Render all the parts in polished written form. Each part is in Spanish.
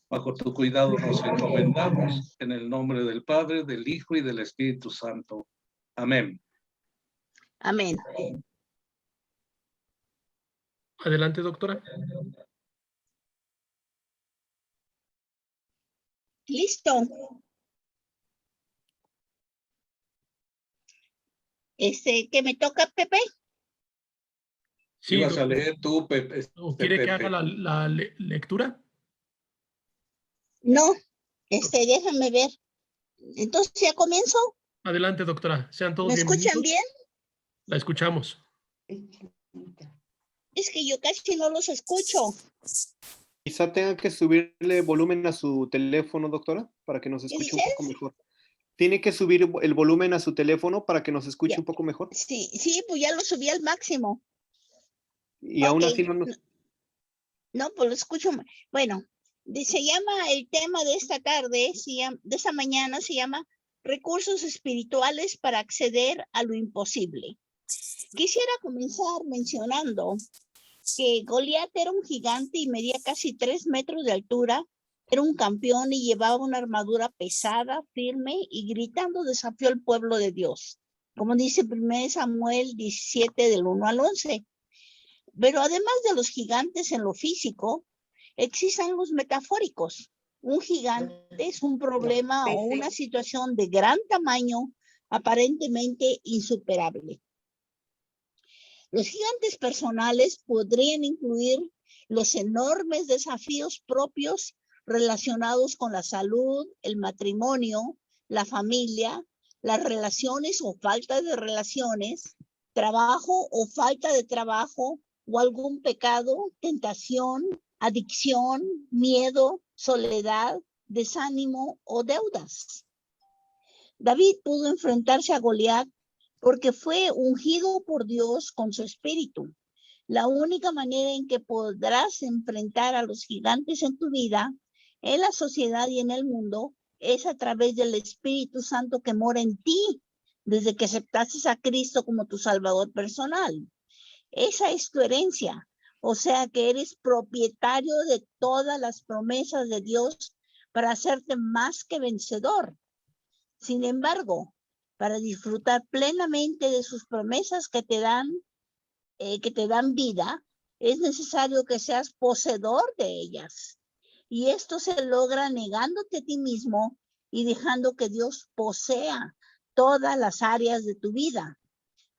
Bajo tu cuidado nos encomendamos, en el nombre del Padre, del Hijo y del Espíritu Santo. Amén. Amén. Adelante, doctora. Listo. ¿Qué me toca, Pepe? Sí, vas a leer tú, Pepe. ¿O quiere que haga la lectura? No, déjame ver. Entonces, ¿ya comienzo? Adelante, doctora. Sean todos ¿Me bienvenidos. escuchan bien? La escuchamos. Es que yo casi no los escucho. Quizá tenga que subirle volumen a su teléfono, doctora, para que nos escuche un poco mejor. Tiene que subir el volumen a su teléfono para que nos escuche un poco mejor. Sí, pues ya lo subí al máximo. Y aún así no nos... No, pues lo escucho. Bueno, se llama el tema de esta tarde, de esta mañana, se llama Recursos espirituales para acceder a lo imposible. Quisiera comenzar mencionando que Goliat era un gigante y medía casi 3 metros de altura. Era un campeón y llevaba una armadura pesada, firme, y gritando desafió al pueblo de Dios. Como dice 1 Samuel 17, del 1 al 11. Pero además de los gigantes en lo físico, existen los metafóricos. Un gigante es un problema o una situación de gran tamaño, aparentemente insuperable. Los gigantes personales podrían incluir los enormes desafíos propios relacionados con la salud, el matrimonio, la familia, las relaciones o falta de relaciones, trabajo o falta de trabajo, o algún pecado, tentación, adicción, miedo, soledad, desánimo o deudas. David pudo enfrentarse a Goliat porque fue ungido por Dios con su espíritu. La única manera en que podrás enfrentar a los gigantes en tu vida, en la sociedad y en el mundo, es a través del Espíritu Santo que mora en ti, desde que aceptaste a Cristo como tu Salvador personal. Esa es tu herencia, o sea que eres propietario de todas las promesas de Dios para hacerte más que vencedor. Sin embargo, para disfrutar plenamente de sus promesas que te dan vida, es necesario que seas poseedor de ellas. Y esto se logra negándote a ti mismo y dejando que Dios posea todas las áreas de tu vida,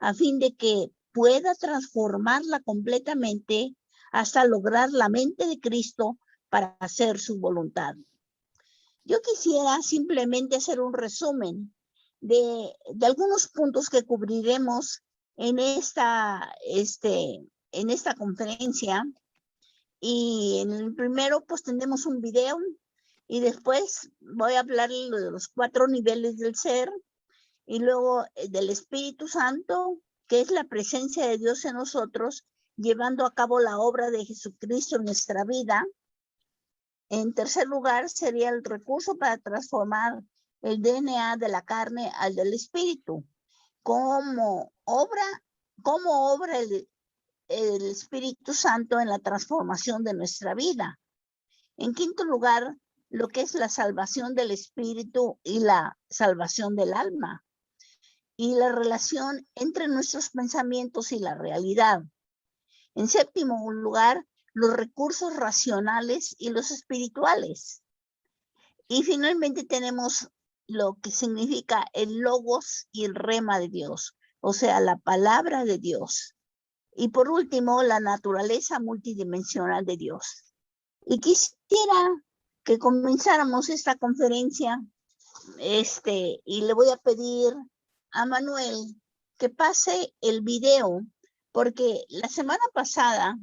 a fin de que pueda transformarla completamente hasta lograr la mente de Cristo para hacer su voluntad. Yo quisiera simplemente hacer un resumen de algunos puntos que cubriremos en esta conferencia. Y en el primero, pues tenemos un video, y después voy a hablar de los 4 niveles del ser, y luego del Espíritu Santo, que es la presencia de Dios en nosotros, llevando a cabo la obra de Jesucristo en nuestra vida. En tercer lugar, sería el recurso para transformar el DNA de la carne al del espíritu. ¿Cómo obra el Espíritu Santo en la transformación de nuestra vida? En quinto lugar, lo que es la salvación del espíritu y la salvación del alma, y la relación entre nuestros pensamientos y la realidad. En séptimo lugar, los recursos racionales y los espirituales. Y finalmente tenemos lo que significa el logos y el rema de Dios, o sea, la palabra de Dios. Y por último, la naturaleza multidimensional de Dios. Y quisiera que comenzáramos esta conferencia, y le voy a pedir a Manuel que pase el video, porque la semana pasada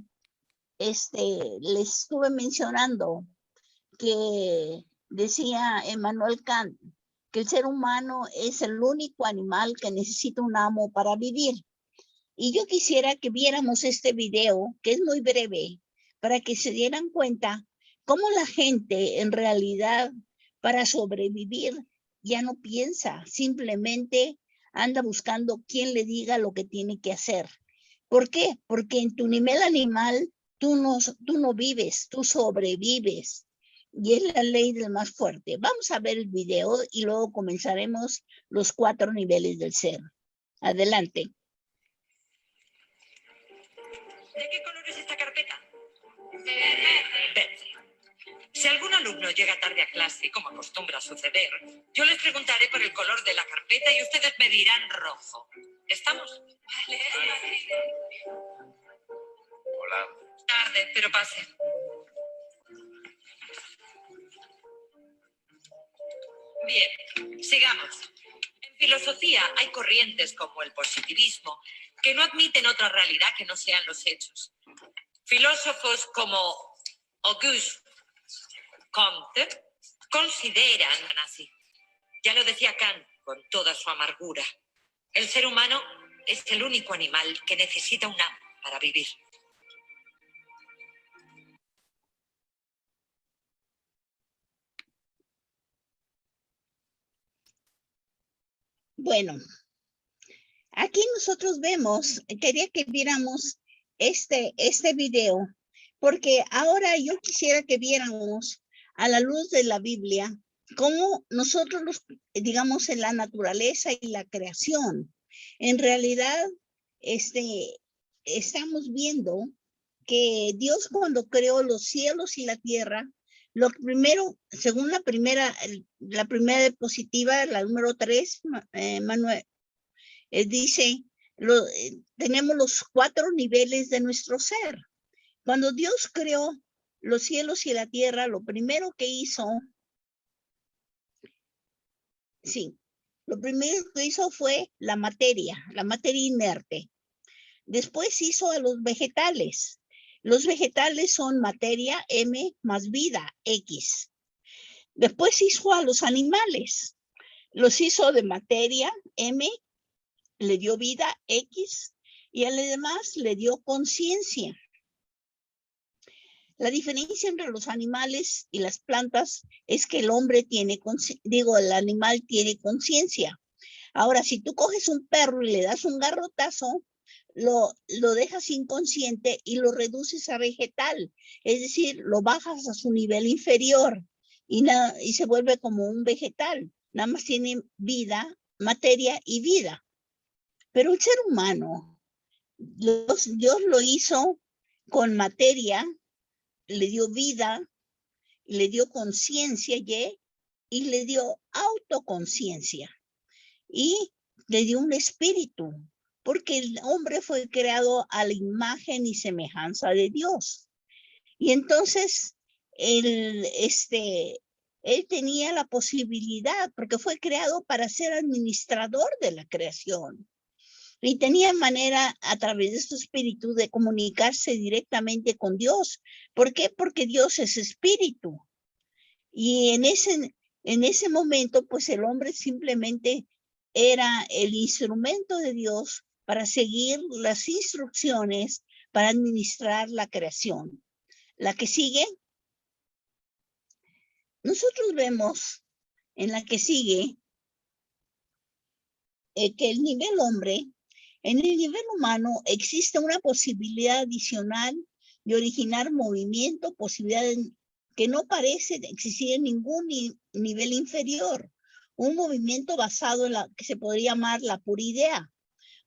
les estuve mencionando que decía Emmanuel Kant que el ser humano es el único animal que necesita un amo para vivir. Y yo quisiera que viéramos este video, que es muy breve, para que se dieran cuenta cómo la gente en realidad, para sobrevivir, ya no piensa, simplemente anda buscando quién le diga lo que tiene que hacer. ¿Por qué? Porque en tu nivel animal tú no vives, tú sobrevives. y es la ley del más fuerte. Vamos a ver el video y luego comenzaremos los 4 niveles del ser. Adelante. ¿De qué color es esta carpeta? Verde. Si algún alumno llega tarde a clase, como acostumbra suceder, yo les preguntaré por el color de la carpeta y ustedes me dirán rojo. ¿Estamos? Vale. Hola. Tarde, pero pase. Bien, sigamos. En filosofía hay corrientes como el positivismo que no admiten otra realidad que no sean los hechos. Filósofos como Auguste Comte consideran así. Ya lo decía Kant con toda su amargura. El ser humano es el único animal que necesita un amo para vivir. Bueno, aquí nosotros vemos, quería que viéramos este video, porque ahora yo quisiera que viéramos a la luz de la Biblia cómo nosotros, digamos, en la naturaleza y la creación, en realidad, estamos viendo que Dios cuando creó los cielos y la tierra, lo primero, según la primera diapositiva, la número 3, Manuel, dice, tenemos los 4 niveles de nuestro ser. Cuando Dios creó los cielos y la tierra, lo primero que hizo, fue la materia inerte. Después hizo a los vegetales. Los vegetales son materia, M, más vida, X. Después hizo a los animales. Los hizo de materia, M, le dio vida, X, y a los demás le dio conciencia. La diferencia entre los animales y las plantas es que el hombre tiene, el animal tiene conciencia. Ahora, si tú coges un perro y le das un garrotazo, lo dejas inconsciente y lo reduces a vegetal, es decir, lo bajas a su nivel inferior y se vuelve como un vegetal, nada más tiene vida, materia y vida. Pero el ser humano, Dios lo hizo con materia, le dio vida, le dio conciencia y le dio autoconciencia y le dio un espíritu, porque el hombre fue creado a la imagen y semejanza de Dios. Y entonces él tenía la posibilidad, porque fue creado para ser administrador de la creación. Y tenía manera a través de su espíritu de comunicarse directamente con Dios. ¿Por qué? Porque Dios es espíritu. Y en ese momento, pues el hombre simplemente era el instrumento de Dios para seguir las instrucciones para administrar la creación. La que sigue, nosotros vemos en la que sigue que el nivel hombre, en el nivel humano existe una posibilidad adicional de originar movimiento, posibilidad que no parece existir en ningún nivel inferior. Un movimiento basado en la que se podría llamar la pura idea.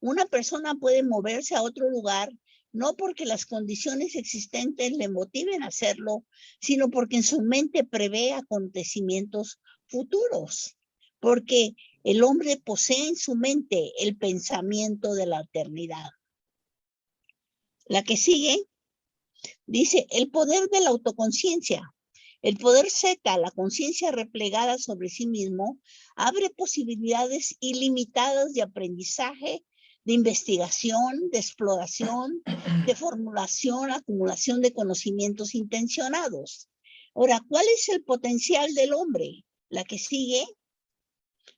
Una persona puede moverse a otro lugar no porque las condiciones existentes le motiven a hacerlo, sino porque en su mente prevé acontecimientos futuros. Porque el hombre posee en su mente el pensamiento de la eternidad. La que sigue dice el poder de la autoconciencia. El poder Z, la conciencia replegada sobre sí mismo, abre posibilidades ilimitadas de aprendizaje, de investigación, de exploración, de formulación, acumulación de conocimientos intencionados. Ahora, ¿cuál es el potencial del hombre? La que sigue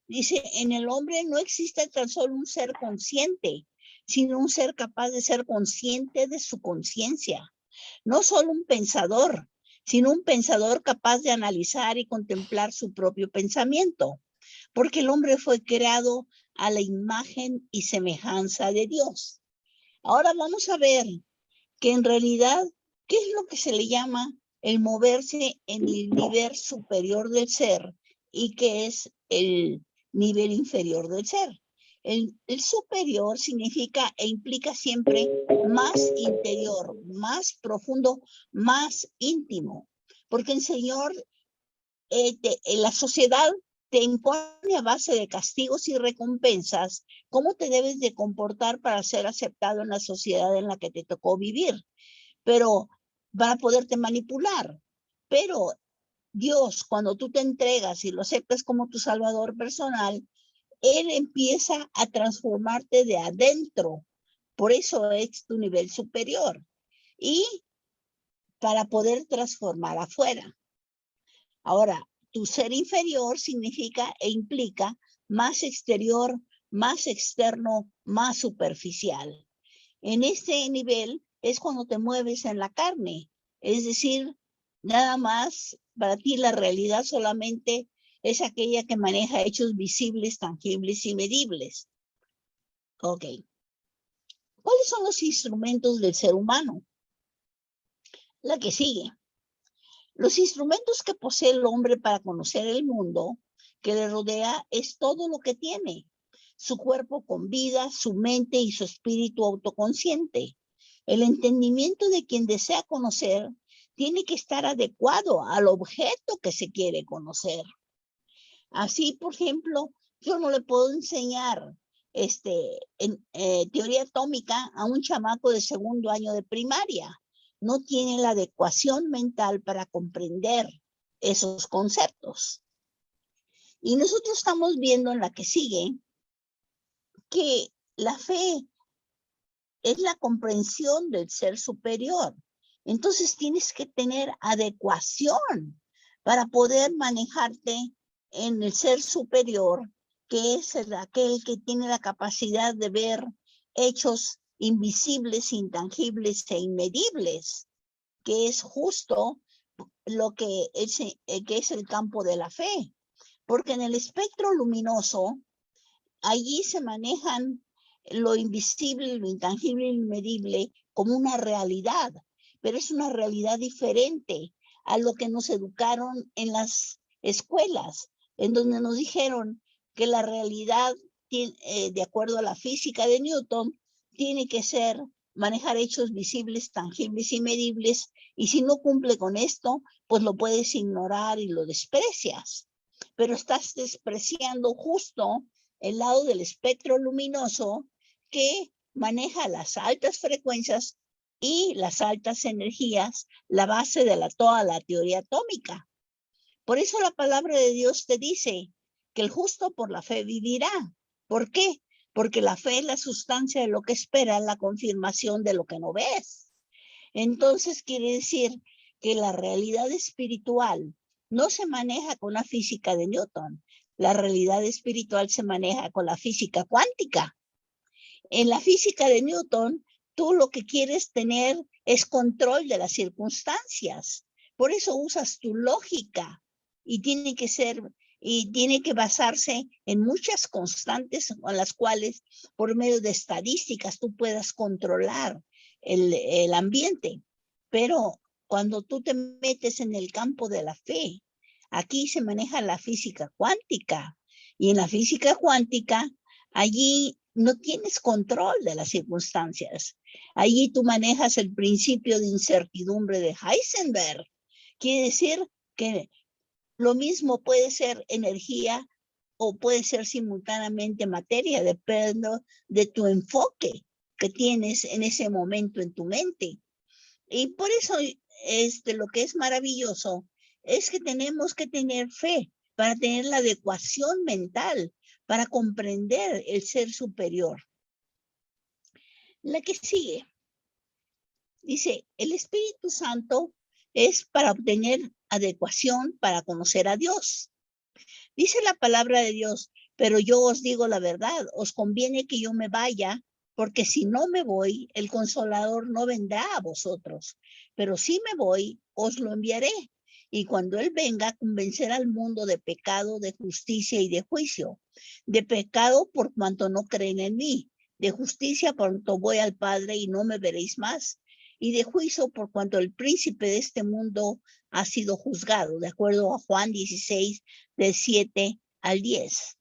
dice, en el hombre no existe tan solo un ser consciente, sino un ser capaz de ser consciente de su conciencia. No solo un pensador, sino un pensador capaz de analizar y contemplar su propio pensamiento, porque el hombre fue creado a la imagen y semejanza de Dios. Ahora vamos a ver que en realidad, ¿qué es lo que se le llama el moverse en el nivel superior del ser y que es el nivel inferior del ser. El superior significa e implica siempre más interior, más profundo, más íntimo, porque el Señor, la sociedad te impone a base de castigos y recompensas cómo te debes de comportar para ser aceptado en la sociedad en la que te tocó vivir, pero para poderte manipular. Pero Dios, cuando tú te entregas y lo aceptas como tu salvador personal, Él empieza a transformarte de adentro. Por eso es tu nivel superior. Y para poder transformar afuera. Ahora, tu ser inferior significa e implica más exterior, más externo, más superficial. En este nivel es cuando te mueves en la carne. Es decir, nada más para ti la realidad solamente es aquella que maneja hechos visibles, tangibles y medibles. Ok. ¿Cuáles son los instrumentos del ser humano? La que sigue. Los instrumentos que posee el hombre para conocer el mundo que le rodea es todo lo que tiene. Su cuerpo con vida, su mente y su espíritu autoconsciente. El entendimiento de quien desea conocer tiene que estar adecuado al objeto que se quiere conocer. Así, por ejemplo, yo no le puedo enseñar teoría atómica a un chamaco de segundo año de primaria. No tiene la adecuación mental para comprender esos conceptos. Y nosotros estamos viendo en la que sigue que la fe es la comprensión del ser superior. Entonces tienes que tener adecuación para poder manejarte en el ser superior, que es aquel que tiene la capacidad de ver hechos invisibles, intangibles e inmedibles, que es justo lo que es el campo de la fe. Porque en el espectro luminoso, allí se manejan lo invisible, lo intangible y lo inmedible como una realidad, pero es una realidad diferente a lo que nos educaron en las escuelas, en donde nos dijeron que la realidad, de acuerdo a la física de Newton, tiene que ser manejar hechos visibles, tangibles y medibles, y si no cumple con esto, pues lo puedes ignorar y lo desprecias. Pero estás despreciando justo el lado del espectro luminoso que maneja las altas frecuencias y las altas energías, la base de toda la teoría atómica. Por eso la palabra de Dios te dice que el justo por la fe vivirá. ¿Por qué? Porque la fe es la sustancia de lo que espera, la confirmación de lo que no ves. Entonces quiere decir que la realidad espiritual no se maneja con la física de Newton. La realidad espiritual se maneja con la física cuántica. En la física de Newton, tú lo que quieres tener es control de las circunstancias. Por eso usas tu lógica y tiene que basarse en muchas constantes con las cuales, por medio de estadísticas, tú puedas controlar el ambiente. Pero cuando tú te metes en el campo de la fe, aquí se maneja la física cuántica. Y en la física cuántica, allí no tienes control de las circunstancias. Allí tú manejas el principio de incertidumbre de Heisenberg. Quiere decir que lo mismo puede ser energía o puede ser simultáneamente materia, depende de tu enfoque que tienes en ese momento en tu mente. Y por eso lo que es maravilloso es que tenemos que tener fe para tener la adecuación mental, para comprender el ser superior. La que sigue. Dice, el Espíritu Santo es para obtener adecuación para conocer a Dios. Dice la palabra de Dios, pero yo os digo la verdad, os conviene que yo me vaya, porque si no me voy, el Consolador no vendrá a vosotros. Pero si me voy, os lo enviaré. Y cuando Él venga, convencerá al mundo de pecado, de justicia y de juicio. De pecado por cuanto no creen en mí. De justicia por cuanto voy al Padre y no me veréis más. y de juicio por cuanto el príncipe de este mundo ha sido juzgado, de acuerdo a Juan 16, del 7 al 10.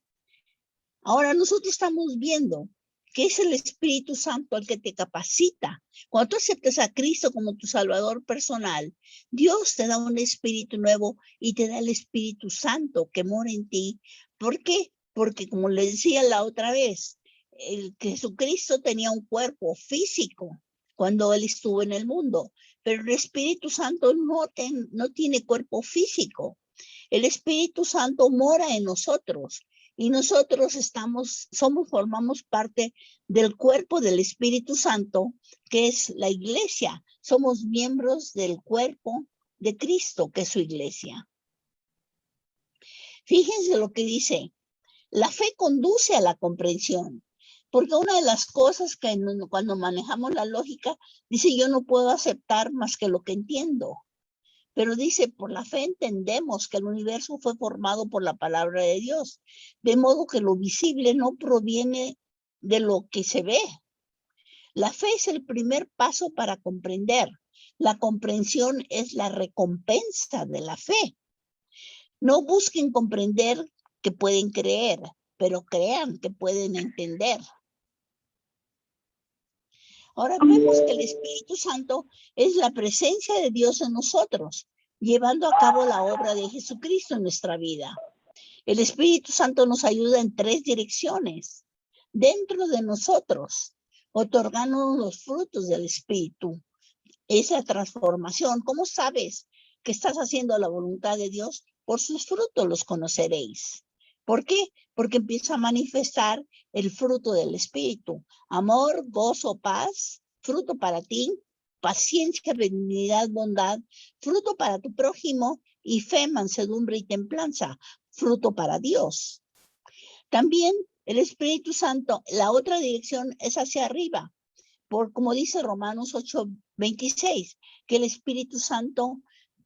Ahora nosotros estamos viendo que es el Espíritu Santo el que te capacita. Cuando tú aceptas a Cristo como tu Salvador personal, Dios te da un espíritu nuevo y te da el Espíritu Santo que mora en ti. ¿Por qué? Porque como le decía la otra vez, el Jesucristo tenía un cuerpo físico cuando él estuvo en el mundo, pero el Espíritu Santo no tiene cuerpo físico. El Espíritu Santo mora en nosotros. Y nosotros formamos parte del cuerpo del Espíritu Santo, que es la iglesia. Somos miembros del cuerpo de Cristo, que es su iglesia. Fíjense lo que dice. La fe conduce a la comprensión. Porque una de las cosas que cuando manejamos la lógica, dice yo no puedo aceptar más que lo que entiendo. Pero dice, por la fe entendemos que el universo fue formado por la palabra de Dios, de modo que lo visible no proviene de lo que se ve. La fe es el primer paso para comprender. La comprensión es la recompensa de la fe. No busquen comprender que pueden creer, pero crean que pueden entender. Ahora vemos que el Espíritu Santo es la presencia de Dios en nosotros, llevando a cabo la obra de Jesucristo en nuestra vida. El Espíritu Santo nos ayuda en 3 direcciones. Dentro de nosotros, otorgándonos los frutos del Espíritu. Esa transformación, ¿cómo sabes que estás haciendo la voluntad de Dios? Por sus frutos los conoceréis. ¿Por qué? Porque empieza a manifestar el fruto del Espíritu. Amor, gozo, paz, fruto para ti, paciencia, benignidad, bondad, fruto para tu prójimo, y fe, mansedumbre y templanza, fruto para Dios. También el Espíritu Santo, la otra dirección es hacia arriba, como dice Romanos 8:26, que el Espíritu Santo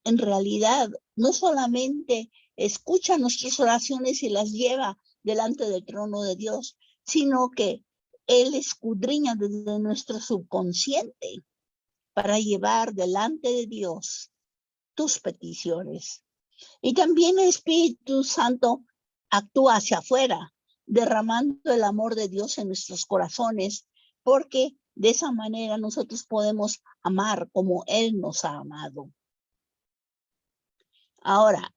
en realidad no solamente escucha nuestras oraciones y las lleva delante del trono de Dios, sino que Él escudriña desde nuestro subconsciente para llevar delante de Dios tus peticiones. Y también el Espíritu Santo actúa hacia afuera, derramando el amor de Dios en nuestros corazones, porque de esa manera nosotros podemos amar como Él nos ha amado. Ahora,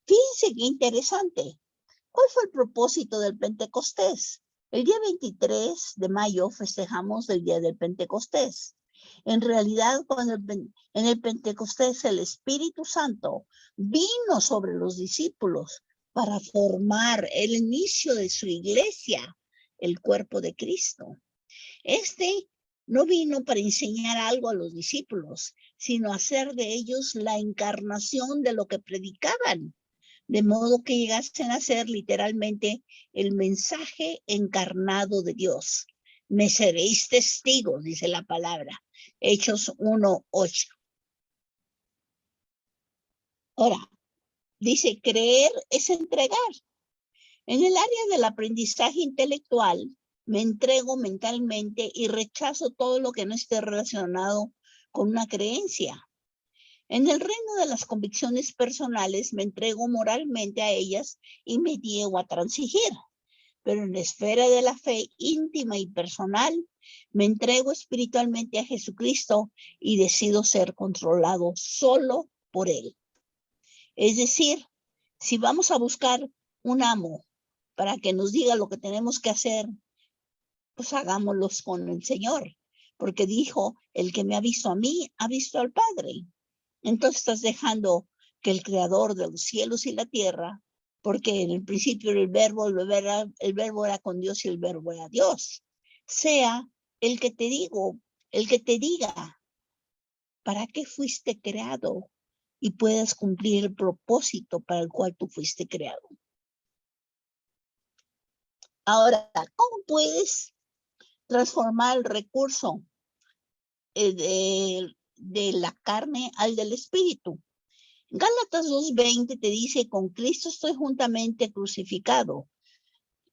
fíjense qué interesante. ¿Cuál fue el propósito del Pentecostés? El día 23 de mayo festejamos el día del Pentecostés. En realidad, en el Pentecostés el Espíritu Santo vino sobre los discípulos para formar el inicio de su iglesia, el cuerpo de Cristo. No vino para enseñar algo a los discípulos, sino hacer de ellos la encarnación de lo que predicaban, de modo que llegasen a ser literalmente el mensaje encarnado de Dios. Me seréis testigos, dice la palabra, Hechos 1:8. Ahora, dice, creer es entregar. En el área del aprendizaje intelectual, me entrego mentalmente y rechazo todo lo que no esté relacionado con una creencia. En el reino de las convicciones personales, me entrego moralmente a ellas y me niego a transigir. Pero en la esfera de la fe íntima y personal, me entrego espiritualmente a Jesucristo y decido ser controlado solo por Él. Es decir, si vamos a buscar un amo para que nos diga lo que tenemos que hacer, pues hagámoslos con el Señor, porque dijo, el que me ha visto a mí, ha visto al Padre. Entonces estás dejando que el creador de los cielos y la tierra, porque en el principio el verbo era con Dios y el verbo era Dios, sea el que te diga para qué fuiste creado y puedas cumplir el propósito para el cual tú fuiste creado. Ahora, ¿cómo puedes transformar el recurso de la carne al del espíritu? Gálatas 2:20 te dice, con Cristo estoy juntamente crucificado,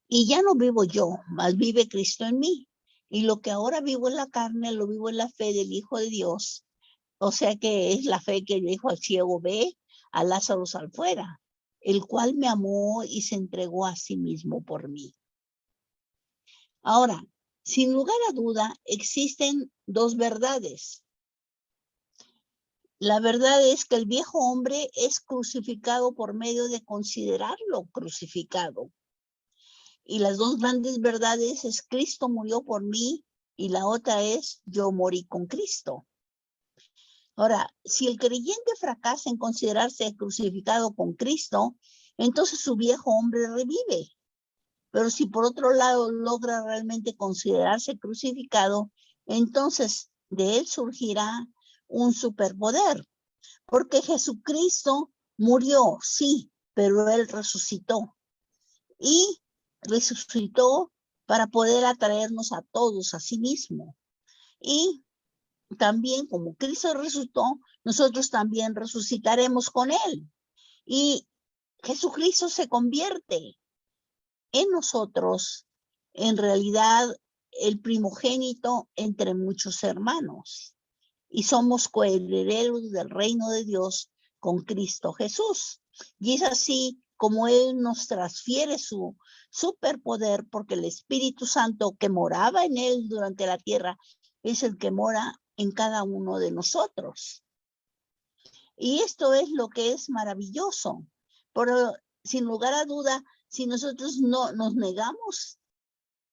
y ya no vivo yo, mas vive Cristo en mí. Y lo que ahora vivo en la carne, lo vivo en la fe del Hijo de Dios. O sea que es la fe que dijo al ciego, ve, a Lázaro sal fuera, el cual me amó y se entregó a sí mismo por mí. Ahora, sin lugar a duda, existen dos verdades. La verdad es que el viejo hombre es crucificado por medio de considerarlo crucificado. Y las dos grandes verdades es Cristo murió por mí y la otra es yo morí con Cristo. Ahora, si el creyente fracasa en considerarse crucificado con Cristo, entonces su viejo hombre revive. Pero si por otro lado logra realmente considerarse crucificado, entonces de él surgirá un superpoder. Porque Jesucristo murió, sí, pero él resucitó. Y resucitó para poder atraernos a todos a sí mismo. Y también como Cristo resucitó, nosotros también resucitaremos con él. Y Jesucristo se convierte en nosotros, en realidad, el primogénito entre muchos hermanos. Y somos coherederos del reino de Dios con Cristo Jesús. Y es así como Él nos transfiere su superpoder, porque el Espíritu Santo que moraba en Él durante la tierra es el que mora en cada uno de nosotros. Y esto es lo que es maravilloso. Pero sin lugar a duda, si nosotros no nos negamos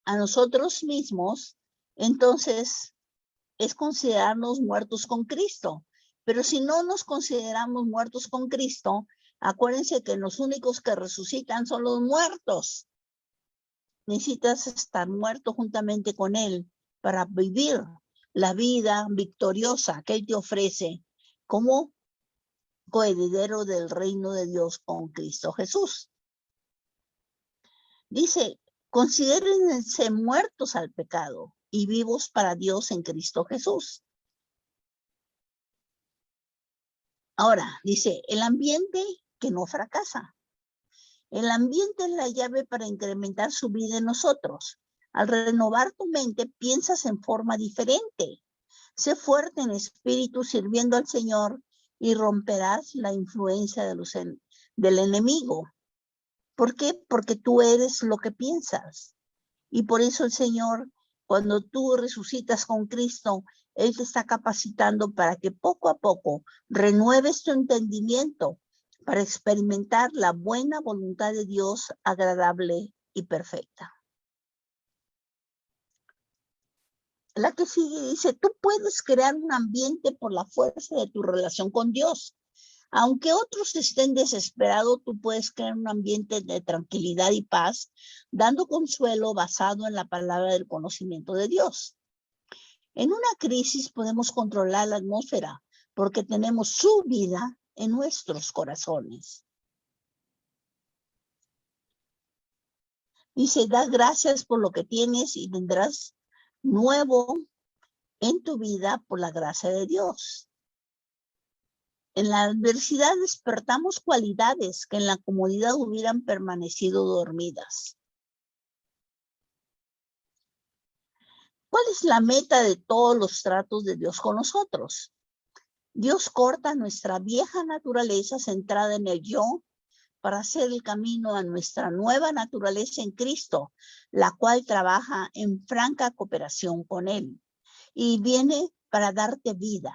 a nosotros mismos, entonces es considerarnos muertos con Cristo. Pero si no nos consideramos muertos con Cristo, acuérdense que los únicos que resucitan son los muertos. Necesitas estar muerto juntamente con Él para vivir la vida victoriosa que Él te ofrece como coheredero del reino de Dios con Cristo Jesús. Dice, considérense muertos al pecado y vivos para Dios en Cristo Jesús. Ahora, dice, el ambiente que no fracasa. El ambiente es la llave para incrementar su vida en nosotros. Al renovar tu mente, piensas en forma diferente. Sé fuerte en espíritu sirviendo al Señor y romperás la influencia del enemigo. ¿Por qué? Porque tú eres lo que piensas. Y por eso el Señor, cuando tú resucitas con Cristo, Él te está capacitando para que poco a poco renueves tu entendimiento para experimentar la buena voluntad de Dios agradable y perfecta. La que sigue dice, tú puedes crear un ambiente por la fuerza de tu relación con Dios. Aunque otros estén desesperados, tú puedes crear un ambiente de tranquilidad y paz, dando consuelo basado en la palabra del conocimiento de Dios. En una crisis podemos controlar la atmósfera porque tenemos su vida en nuestros corazones. Dice, da gracias por lo que tienes y tendrás nuevo en tu vida por la gracia de Dios. En la adversidad despertamos cualidades que en la comodidad hubieran permanecido dormidas. ¿Cuál es la meta de todos los tratos de Dios con nosotros? Dios corta nuestra vieja naturaleza centrada en el yo para hacer el camino a nuestra nueva naturaleza en Cristo, la cual trabaja en franca cooperación con Él y viene para darte vida.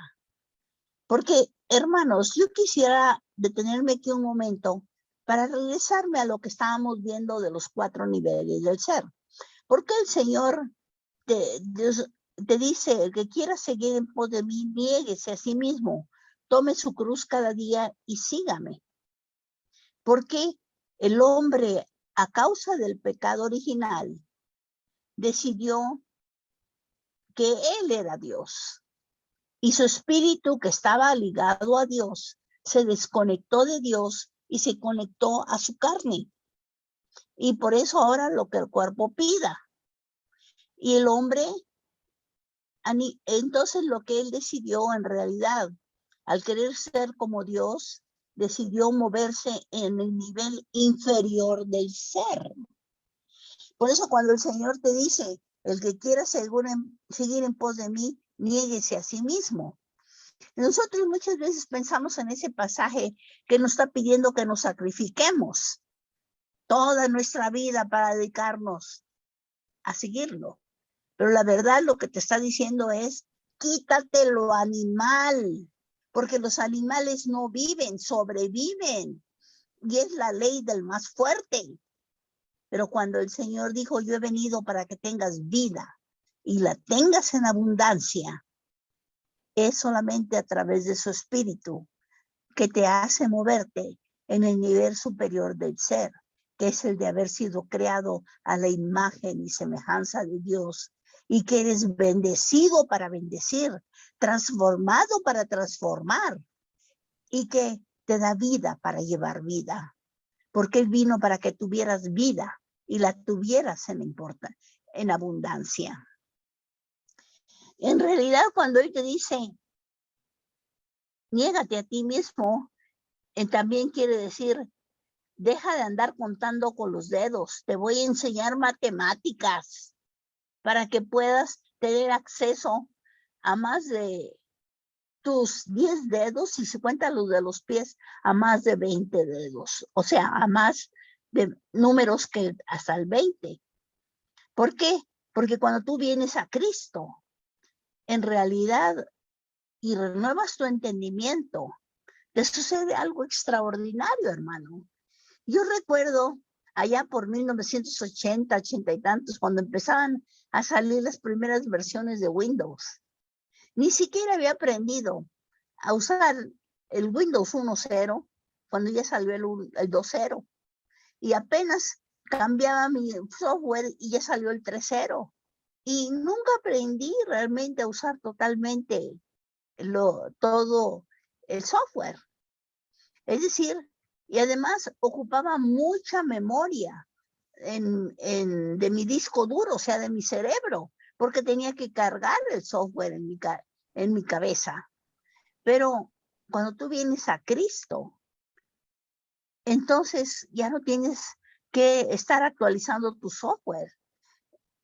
Porque, hermanos, yo quisiera detenerme aquí un momento para regresarme a lo que estábamos viendo de los 4 niveles del ser. Porque el Señor te dice, el que quiera seguir en pos de mí, niéguese a sí mismo, tome su cruz cada día y sígame. Porque el hombre, a causa del pecado original, decidió que él era Dios. Y su espíritu, que estaba ligado a Dios, se desconectó de Dios y se conectó a su carne. Y por eso ahora lo que el cuerpo pida. Y el hombre, entonces lo que él decidió en realidad, al querer ser como Dios, decidió moverse en el nivel inferior del ser. Por eso cuando el Señor te dice, el que quiera seguir en pos de mí, niéguese a sí mismo. Nosotros muchas veces pensamos en ese pasaje que nos está pidiendo que nos sacrifiquemos toda nuestra vida para dedicarnos a seguirlo. Pero la verdad lo que te está diciendo es, quítate lo animal, porque los animales no viven, sobreviven. Y es la ley del más fuerte. Pero cuando el Señor dijo, yo he venido para que tengas vida y la tengas en abundancia, es solamente a través de su espíritu que te hace moverte en el nivel superior del ser, que es el de haber sido creado a la imagen y semejanza de Dios, y que eres bendecido para bendecir, transformado para transformar, y que te da vida para llevar vida, porque Él vino para que tuvieras vida y la tuvieras en abundancia. En realidad, cuando Él te dice, niégate a ti mismo, también quiere decir, deja de andar contando con los dedos, te voy a enseñar matemáticas para que puedas tener acceso a más de tus 10 dedos, si se cuentan los de los pies, a más de 20 dedos, o sea, a más de números que hasta el 20. ¿Por qué? Porque cuando tú vienes a Cristo, en realidad, y renuevas tu entendimiento, te sucede algo extraordinario, hermano. Yo recuerdo allá por 1980, 80 y tantos, cuando empezaban a salir las primeras versiones de Windows. Ni siquiera había aprendido a usar el Windows 1.0 cuando ya salió el 2.0. Y apenas cambiaba mi software y ya salió el 3.0. Y nunca aprendí realmente a usar totalmente todo el software. Es decir, y además ocupaba mucha memoria de mi disco duro, o sea, de mi cerebro, porque tenía que cargar el software en mi cabeza. Pero cuando tú vienes a Cristo, entonces ya no tienes que estar actualizando tu software.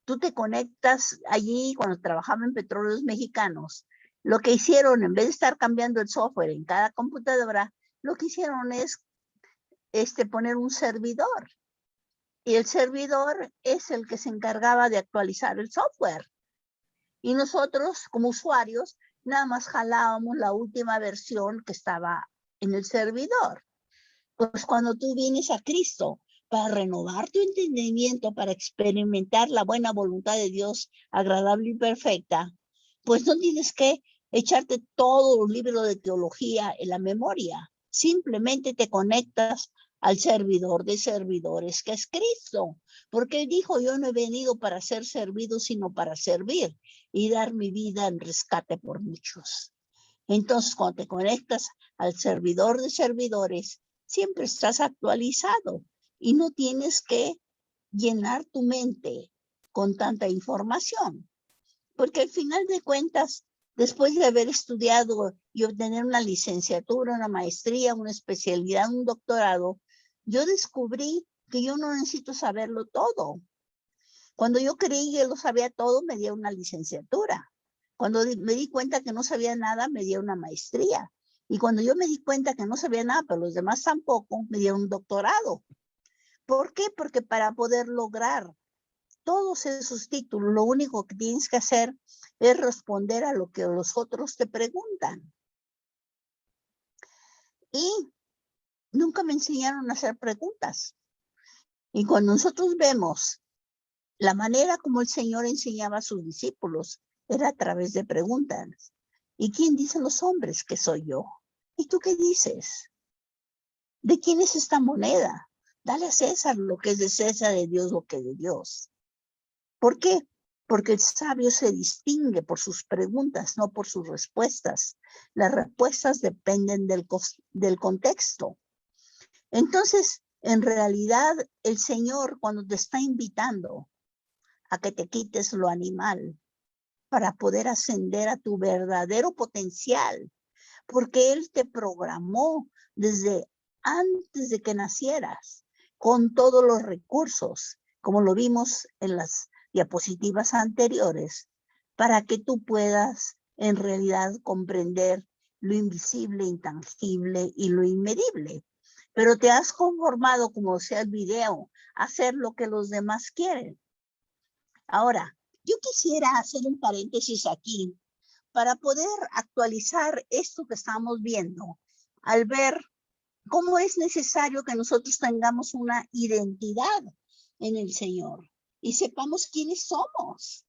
Tú te conectas allí, cuando trabajaba en Petróleos Mexicanos, lo que hicieron, en vez de estar cambiando el software en cada computadora, lo que hicieron es poner un servidor. Y el servidor es el que se encargaba de actualizar el software. Y nosotros, como usuarios, nada más jalábamos la última versión que estaba en el servidor. Pues cuando tú vienes a Cristo para renovar tu entendimiento, para experimentar la buena voluntad de Dios, agradable y perfecta, pues no tienes que echarte todos los libros de teología en la memoria. Simplemente te conectas al servidor de servidores, que es Cristo. Porque Él dijo, yo no he venido para ser servido, sino para servir y dar mi vida en rescate por muchos. Entonces, cuando te conectas al servidor de servidores, siempre estás actualizado y no tienes que llenar tu mente con tanta información. Porque al final de cuentas, después de haber estudiado y obtener una licenciatura, una maestría, una especialidad, un doctorado, yo descubrí que yo no necesito saberlo todo. Cuando yo creí que lo sabía todo, me dio una licenciatura. Cuando me di cuenta que no sabía nada, me dio una maestría. Y cuando yo me di cuenta que no sabía nada, pero los demás tampoco, me dio un doctorado. ¿Por qué? Porque para poder lograr todos esos títulos, lo único que tienes que hacer es responder a lo que los otros te preguntan. Y nunca me enseñaron a hacer preguntas. Y cuando nosotros vemos la manera como el Señor enseñaba a sus discípulos, era a través de preguntas. ¿Y quién dicen los hombres que soy yo? ¿Y tú qué dices? ¿De quién es esta moneda? Dale a César lo que es de César, de Dios lo que es de Dios. ¿Por qué? Porque el sabio se distingue por sus preguntas, no por sus respuestas. Las respuestas dependen del contexto. Entonces, en realidad, el Señor, cuando te está invitando a que te quites lo animal para poder ascender a tu verdadero potencial, porque Él te programó desde antes de que nacieras, con todos los recursos, como lo vimos en las diapositivas anteriores para que tú puedas en realidad comprender lo invisible, intangible y lo inmedible. Pero te has conformado, como sea el video, a hacer lo que los demás quieren. Ahora, yo quisiera hacer un paréntesis aquí para poder actualizar esto que estamos viendo, al ver cómo es necesario que nosotros tengamos una identidad en el Señor y sepamos quiénes somos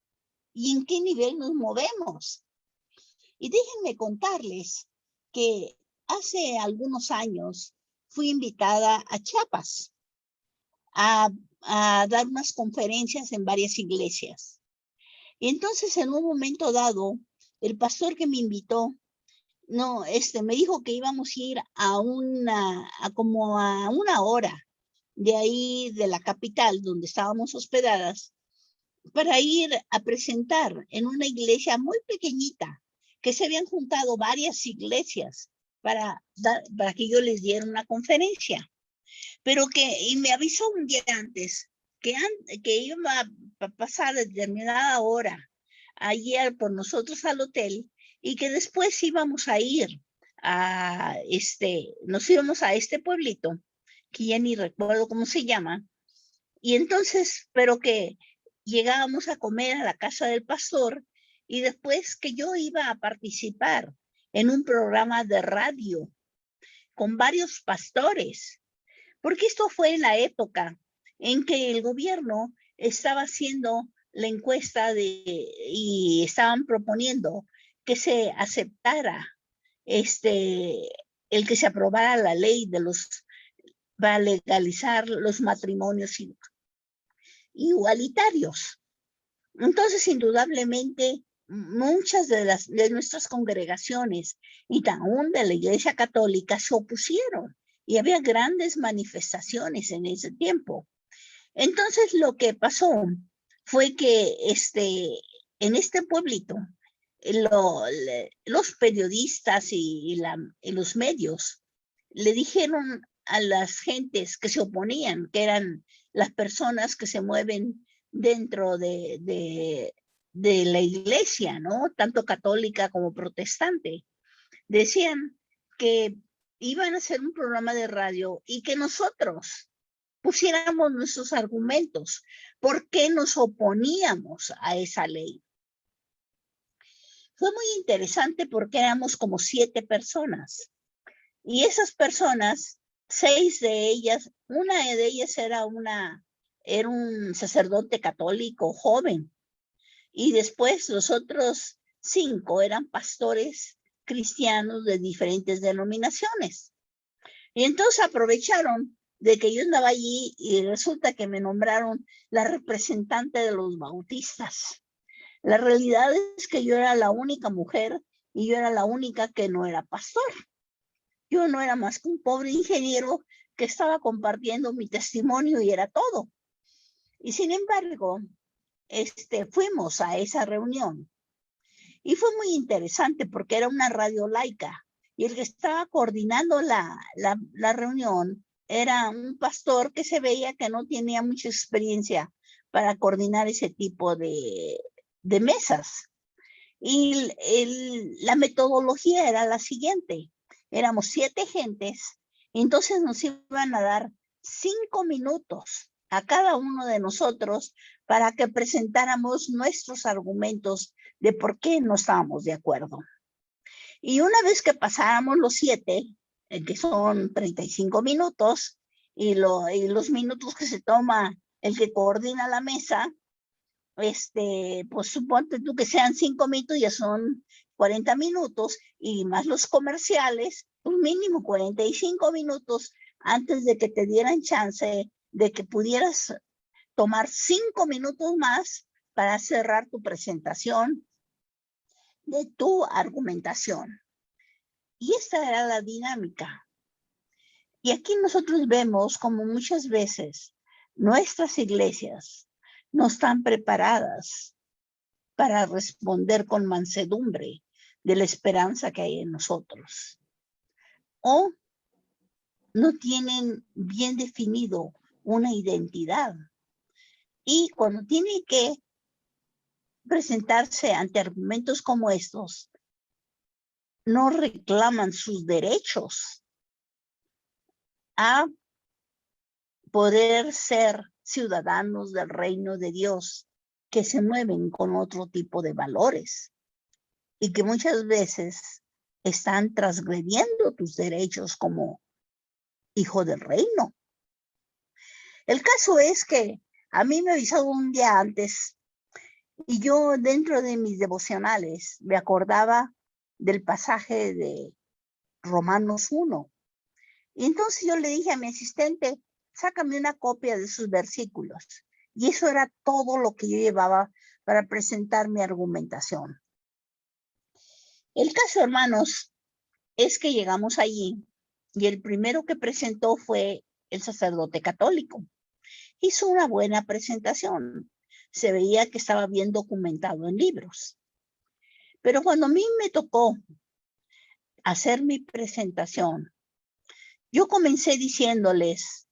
y en qué nivel nos movemos. Y déjenme contarles que hace algunos años fui invitada a Chiapas a dar unas conferencias en varias iglesias. Y entonces en un momento dado, el pastor que me invitó, me dijo que íbamos a ir como a una hora de ahí de la capital donde estábamos hospedadas para ir a presentar en una iglesia muy pequeñita que se habían juntado varias iglesias para que yo les diera una conferencia. Pero y me avisó un día antes que iba a pasar determinada hora ayer por nosotros al hotel y que después íbamos a ir nos íbamos a este pueblito, que ya ni recuerdo cómo se llama, y entonces, pero que llegábamos a comer a la casa del pastor y después que yo iba a participar en un programa de radio con varios pastores, porque esto fue en la época en que el gobierno estaba haciendo la encuesta y estaban proponiendo que se aceptara el que se aprobara la ley para legalizar los matrimonios igualitarios. Entonces, indudablemente, muchas de nuestras congregaciones y aún de la Iglesia Católica se opusieron y había grandes manifestaciones en ese tiempo. Entonces, lo que pasó fue que en este pueblito, los periodistas y los medios le dijeron a las gentes que se oponían, que eran las personas que se mueven dentro de la iglesia, ¿no? Tanto católica como protestante. Decían que iban a hacer un programa de radio y que nosotros pusiéramos nuestros argumentos, por qué nos oponíamos a esa ley. Fue muy interesante porque éramos como 7 personas. Y esas personas, 6 de ellas, una de ellas era un sacerdote católico joven. Y después los otros 5 eran pastores cristianos de diferentes denominaciones. Y entonces aprovecharon de que yo andaba allí y resulta que me nombraron la representante de los bautistas. La realidad es que yo era la única mujer y yo era la única que no era pastor. Yo no era más que un pobre ingeniero que estaba compartiendo mi testimonio y era todo. Y sin embargo, fuimos a esa reunión y fue muy interesante porque era una radio laica y el que estaba coordinando la reunión era un pastor que se veía que no tenía mucha experiencia para coordinar ese tipo de mesas. Y la metodología era la siguiente. Éramos 7 gentes, y entonces nos iban a dar 5 minutos a cada uno de nosotros para que presentáramos nuestros argumentos de por qué no estábamos de acuerdo. Y una vez que pasáramos los 7, que son 35 minutos, y los minutos que se toma el que coordina la mesa, pues suponte tú que sean 5 minutos, ya son 40 minutos, y más los comerciales, un mínimo 45 minutos antes de que te dieran chance de que pudieras tomar 5 minutos más para cerrar tu presentación de tu argumentación. Y esta era la dinámica. Y aquí nosotros vemos como muchas veces nuestras iglesias no están preparadas para responder con mansedumbre de la esperanza que hay en nosotros. O no tienen bien definido una identidad. Y cuando tienen que presentarse ante argumentos como estos, no reclaman sus derechos a poder ser ciudadanos del reino de Dios, que se mueven con otro tipo de valores y que muchas veces están transgrediendo tus derechos como hijo del reino. El caso es que a mí me avisaron un día antes y yo dentro de mis devocionales me acordaba del pasaje de Romanos 1. Y entonces yo le dije a mi asistente, sácame una copia de sus versículos. Y eso era todo lo que yo llevaba para presentar mi argumentación. El caso, hermanos, es que llegamos allí y el primero que presentó fue el sacerdote católico. Hizo una buena presentación. Se veía que estaba bien documentado en libros. Pero cuando a mí me tocó hacer mi presentación, yo comencé diciéndoles,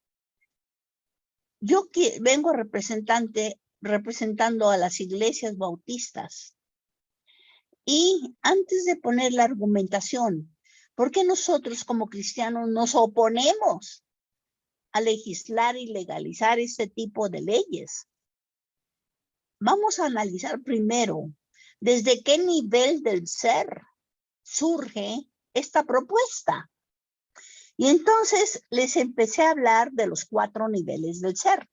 yo que vengo representando a las iglesias bautistas. Y antes de poner la argumentación, ¿por qué nosotros como cristianos nos oponemos a legislar y legalizar este tipo de leyes? Vamos a analizar primero desde qué nivel del ser surge esta propuesta. Y entonces les empecé a hablar de los 4 niveles del ser,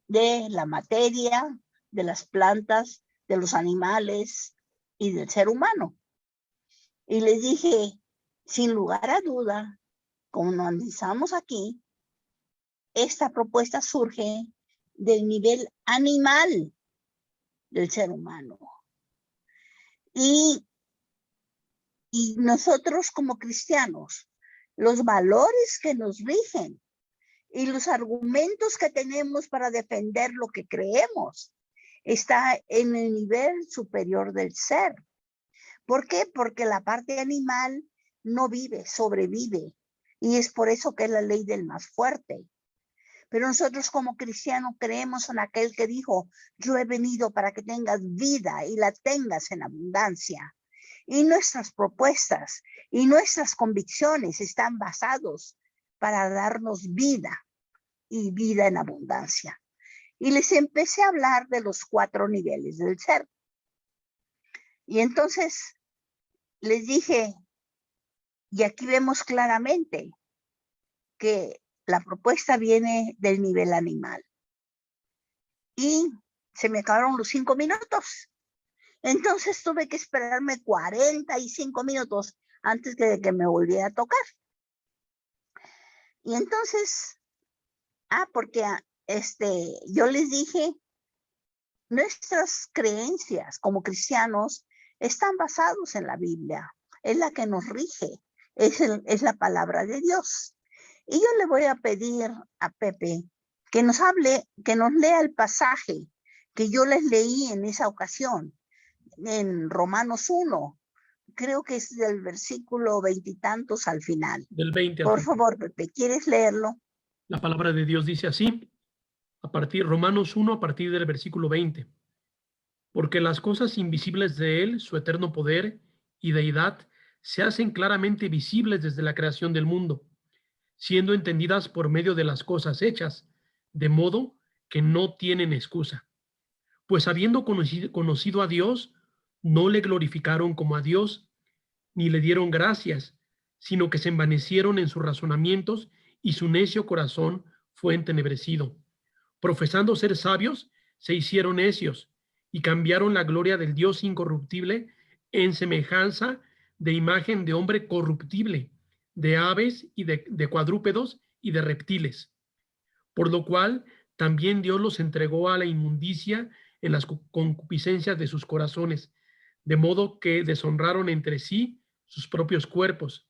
de la materia, de las plantas, de los animales y del ser humano. Y les dije, sin lugar a duda, como nos analizamos aquí, esta propuesta surge del nivel animal del ser humano. Y nosotros como cristianos, los valores que nos rigen y los argumentos que tenemos para defender lo que creemos está en el nivel superior del ser. ¿Por qué? Porque la parte animal no vive, sobrevive. Y es por eso que es la ley del más fuerte. Pero nosotros como cristianos creemos en aquel que dijo, yo he venido para que tengas vida y la tengas en abundancia. Y nuestras propuestas y nuestras convicciones están basados para darnos vida y vida en abundancia. Y les empecé a hablar de los 4 niveles del ser. Y entonces les dije, y aquí vemos claramente que la propuesta viene del nivel animal. Y se me acabaron los 5 minutos. Entonces tuve que esperarme 45 minutos antes de que me volviera a tocar. Y entonces, porque yo les dije, nuestras creencias como cristianos están basados en la Biblia. Es la que nos rige, es la palabra de Dios. Y yo le voy a pedir a Pepe que nos lea el pasaje que yo les leí en esa ocasión, en Romanos 1, creo que es del versículo 20 y tantos al final. Del 20 Por favor, Pepe, ¿quieres leerlo? La palabra de Dios dice así, Romanos 1, a partir del versículo 20. Porque las cosas invisibles de Él, su eterno poder y deidad, se hacen claramente visibles desde la creación del mundo, siendo entendidas por medio de las cosas hechas, de modo que no tienen excusa. Pues habiendo conocido a Dios, no le glorificaron como a Dios, ni le dieron gracias, sino que se envanecieron en sus razonamientos y su necio corazón fue entenebrecido. Profesando ser sabios, se hicieron necios y cambiaron la gloria del Dios incorruptible en semejanza de imagen de hombre corruptible, de aves y de cuadrúpedos y de reptiles. Por lo cual también Dios los entregó a la inmundicia en las concupiscencias de sus corazones, de modo que deshonraron entre sí sus propios cuerpos,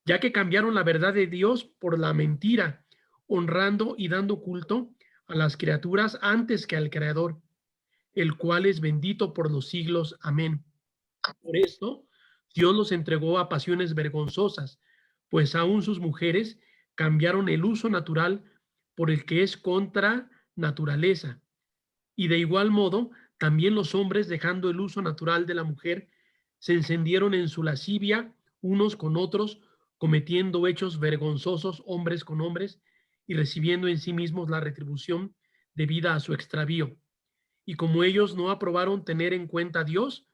ya que cambiaron la verdad de Dios por la mentira, honrando y dando culto a las criaturas antes que al Creador, el cual es bendito por los siglos. Amén. Por esto, Dios los entregó a pasiones vergonzosas, pues aún sus mujeres cambiaron el uso natural por el que es contra naturaleza. Y de igual modo, También los hombres, dejando el uso natural de la mujer, se encendieron en su lascivia unos con otros, cometiendo hechos vergonzosos hombres con hombres y recibiendo en sí mismos la retribución debida a su extravío. Y como ellos no aprobaron tener en cuenta a Dios,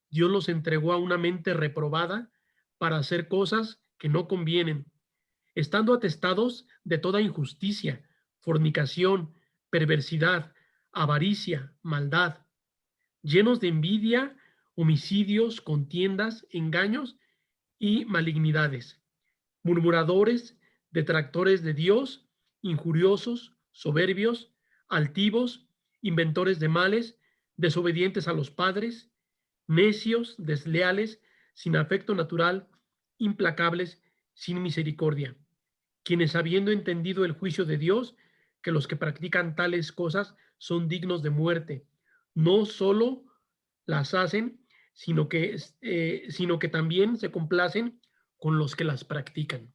Dios los entregó a una mente reprobada para hacer cosas que no convienen, estando atestados de toda injusticia, fornicación, perversidad, avaricia, maldad, llenos de envidia, homicidios, contiendas, engaños y malignidades, murmuradores, detractores de Dios, injuriosos, soberbios, altivos, inventores de males, desobedientes a los padres, necios, desleales, sin afecto natural, implacables, sin misericordia, quienes habiendo entendido el juicio de Dios, que los que practican tales cosas son dignos de muerte, no solo las hacen, sino que también se complacen con los que las practican.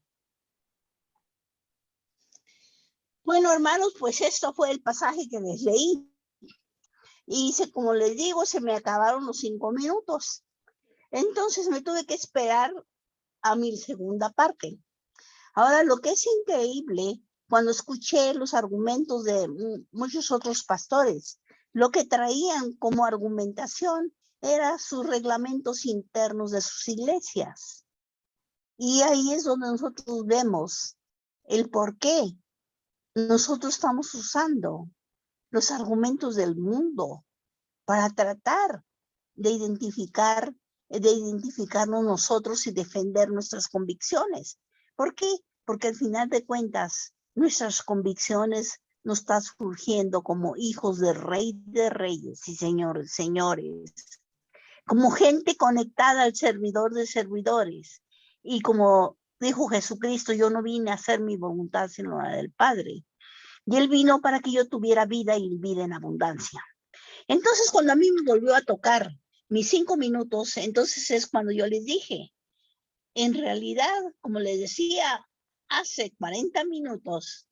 Bueno, hermanos, pues esto fue el pasaje que les leí. Y como les digo, se me acabaron los 5 minutos. Entonces me tuve que esperar a mi segunda parte. Ahora, lo que es increíble, cuando escuché los argumentos de muchos otros pastores, lo que traían como argumentación eran sus reglamentos internos de sus iglesias. Y ahí es donde nosotros vemos el por qué nosotros estamos usando los argumentos del mundo para tratar de identificarnos nosotros y defender nuestras convicciones. ¿Por qué? Porque al final de cuentas, nuestras convicciones nos están surgiendo como hijos del Rey de Reyes y Señores, como gente conectada al servidor de servidores. Y como dijo Jesucristo, yo no vine a hacer mi voluntad sino la del Padre. Y Él vino para que yo tuviera vida y vida en abundancia. Entonces, cuando a mí me volvió a tocar mis 5 minutos, entonces es cuando yo les dije, en realidad, como les decía hace 40 minutos,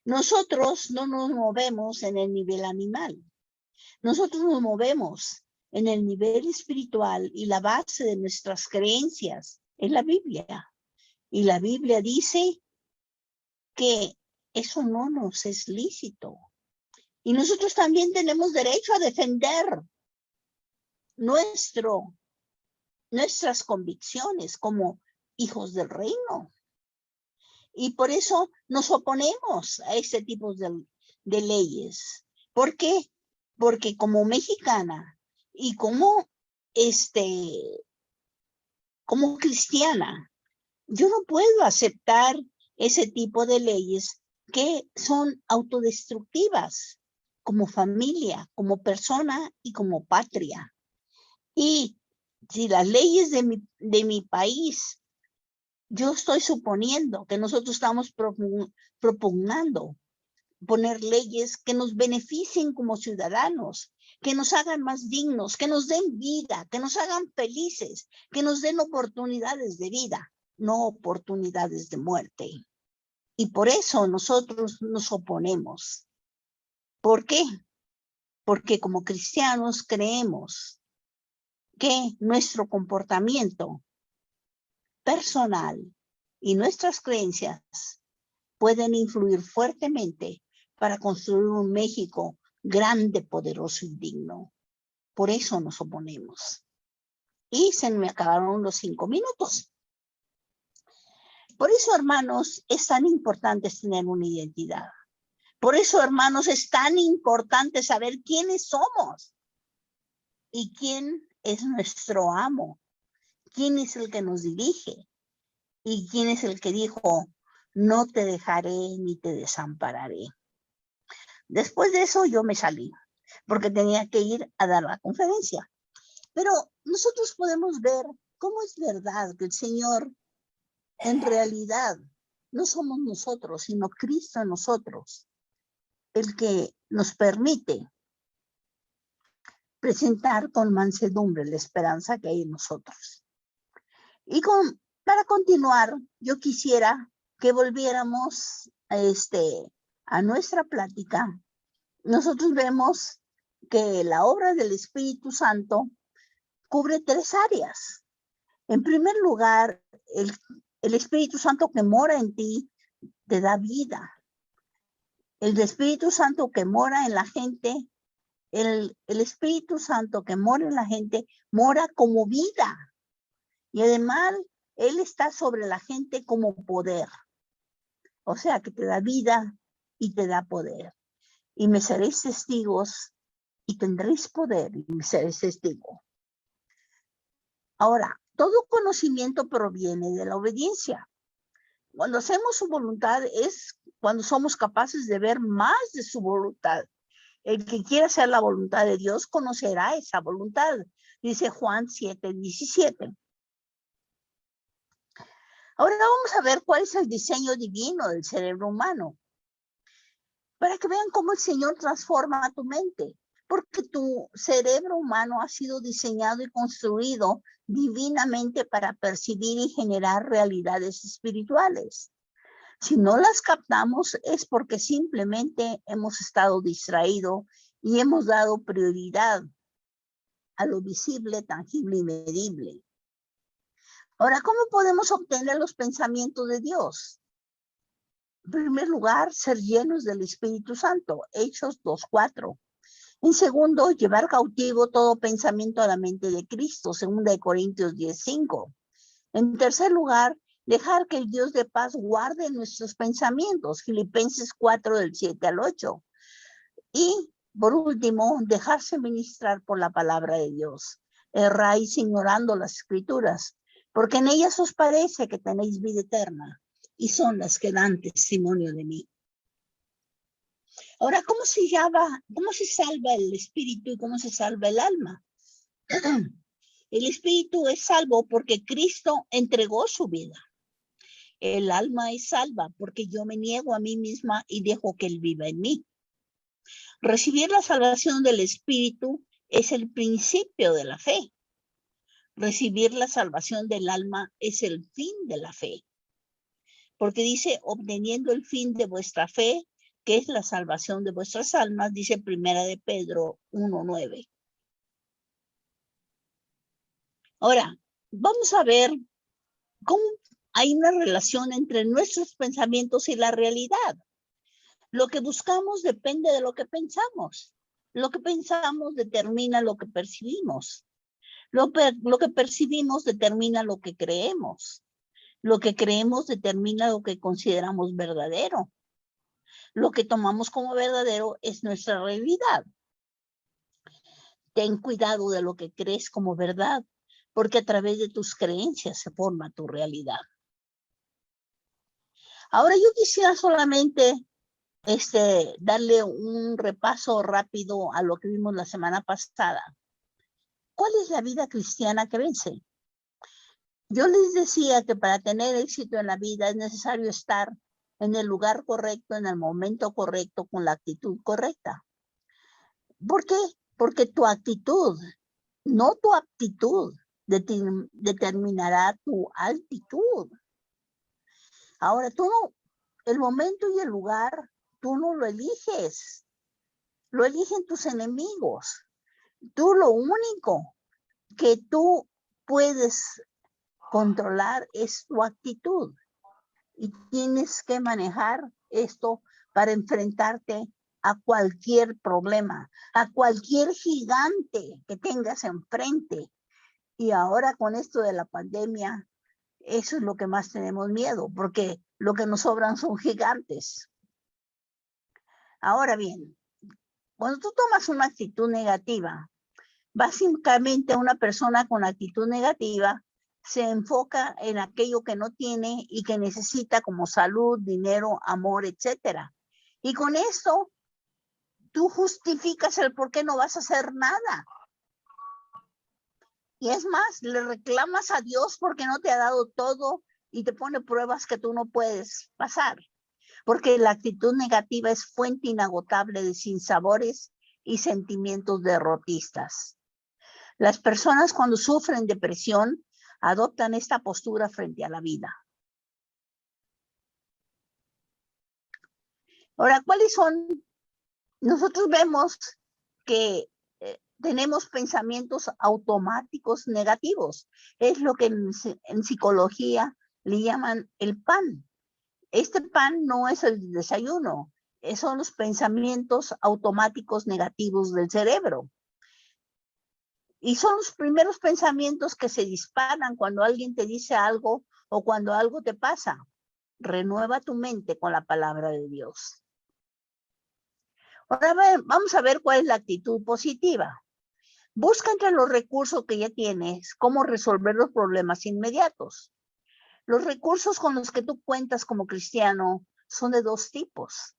nosotros no nos movemos en el nivel animal. Nosotros nos movemos en el nivel espiritual y la base de nuestras creencias es la Biblia. Y la Biblia dice que eso no nos es lícito. Y nosotros también tenemos derecho a defender nuestras convicciones como hijos del reino. Y por eso nos oponemos a este tipo de leyes. ¿Por qué? Porque como mexicana y como cristiana, yo no puedo aceptar ese tipo de leyes que son autodestructivas como familia, como persona y como patria. Y si las leyes de mi país, yo estoy suponiendo que nosotros estamos propugnando poner leyes que nos beneficien como ciudadanos, que nos hagan más dignos, que nos den vida, que nos hagan felices, que nos den oportunidades de vida, no oportunidades de muerte. Y por eso nosotros nos oponemos. ¿Por qué? Porque como cristianos creemos que nuestro comportamiento personal y nuestras creencias pueden influir fuertemente para construir un México grande, poderoso y digno. Por eso nos oponemos. Y se me acabaron los 5 minutos. Por eso, hermanos, es tan importante tener una identidad. Por eso, hermanos, es tan importante saber quiénes somos y quién es nuestro amo, quién es el que nos dirige y quién es el que dijo, no te dejaré ni te desampararé. Después de eso yo me salí, porque tenía que ir a dar la conferencia. Pero nosotros podemos ver cómo es verdad que el Señor, en realidad, no somos nosotros, sino Cristo en nosotros, el que nos permite presentar con mansedumbre la esperanza que hay en nosotros. Y para continuar, yo quisiera que volviéramos a nuestra plática. Nosotros vemos que la obra del Espíritu Santo cubre 3 áreas. En primer lugar, el Espíritu Santo que mora en ti te da vida. El Espíritu Santo que mora en la gente, el Espíritu Santo que mora en la gente, mora como vida. Y además, Él está sobre la gente como poder. O sea, que te da vida y te da poder. Y me seréis testigos y tendréis poder y me seréis testigos. Ahora, todo conocimiento proviene de la obediencia. Cuando hacemos su voluntad es cuando somos capaces de ver más de su voluntad. El que quiera hacer la voluntad de Dios conocerá esa voluntad, dice Juan 7:17. Ahora vamos a ver cuál es el diseño divino del cerebro humano, para que vean cómo el Señor transforma tu mente, porque tu cerebro humano ha sido diseñado y construido divinamente para percibir y generar realidades espirituales. Si no las captamos es porque simplemente hemos estado distraídos y hemos dado prioridad a lo visible, tangible y medible. Ahora, ¿cómo podemos obtener los pensamientos de Dios? En primer lugar, ser llenos del Espíritu Santo, Hechos 2:4. En segundo, llevar cautivo todo pensamiento a la mente de Cristo, 2 Corintios 10:5. En tercer lugar, dejar que el Dios de paz guarde nuestros pensamientos, Filipenses 4:7-8. Y por último, dejarse ministrar por la palabra de Dios. Erráis ignorando las Escrituras, porque en ellas os parece que tenéis vida eterna, y son las que dan testimonio de mí. Ahora, ¿cómo se salva el espíritu y cómo se salva el alma? El espíritu es salvo porque Cristo entregó su vida. El alma es salva porque yo me niego a mí misma y dejo que Él viva en mí. Recibir la salvación del espíritu es el principio de la fe. Recibir la salvación del alma es el fin de la fe. Porque dice, obteniendo el fin de vuestra fe, que es la salvación de vuestras almas, dice 1 de Pedro 1:9. Ahora, vamos a ver cómo hay una relación entre nuestros pensamientos y la realidad. Lo que buscamos depende de lo que pensamos. Lo que pensamos determina lo que percibimos. Lo que percibimos determina lo que creemos. Lo que creemos determina lo que consideramos verdadero. Lo que tomamos como verdadero es nuestra realidad. Ten cuidado de lo que crees como verdad, porque a través de tus creencias se forma tu realidad. Ahora yo quisiera solamente darle un repaso rápido a lo que vimos la semana pasada. ¿Cuál es la vida cristiana que vence? Yo les decía que para tener éxito en la vida es necesario estar en el lugar correcto, en el momento correcto, con la actitud correcta. ¿Por qué? Porque tu actitud, no tu aptitud, determinará tu altitud. Ahora, el momento y el lugar, tú no lo eliges. Lo eligen tus enemigos. Tú lo único que tú puedes controlar es tu actitud. Y tienes que manejar esto para enfrentarte a cualquier problema, a cualquier gigante que tengas enfrente. Y ahora con esto de la pandemia, eso es lo que más tenemos miedo, porque lo que nos sobran son gigantes. Ahora bien, cuando tú tomas una actitud negativa, básicamente una persona con actitud negativa se enfoca en aquello que no tiene y que necesita como salud, dinero, amor, etcétera. Y con esto, tú justificas el por qué no vas a hacer nada. Y es más, le reclamas a Dios porque no te ha dado todo y te pone pruebas que tú no puedes pasar. Porque la actitud negativa es fuente inagotable de sinsabores y sentimientos derrotistas. Las personas cuando sufren depresión adoptan esta postura frente a la vida. Ahora, ¿cuáles son? Nosotros vemos que tenemos pensamientos automáticos negativos. Es lo que en psicología le llaman el PAN. Este PAN no es el desayuno, son los pensamientos automáticos negativos del cerebro. Y son los primeros pensamientos que se disparan cuando alguien te dice algo o cuando algo te pasa. Renueva tu mente con la palabra de Dios. Ahora vamos a ver cuál es la actitud positiva. Busca entre los recursos que ya tienes cómo resolver los problemas inmediatos. Los recursos con los que tú cuentas como cristiano son de dos tipos.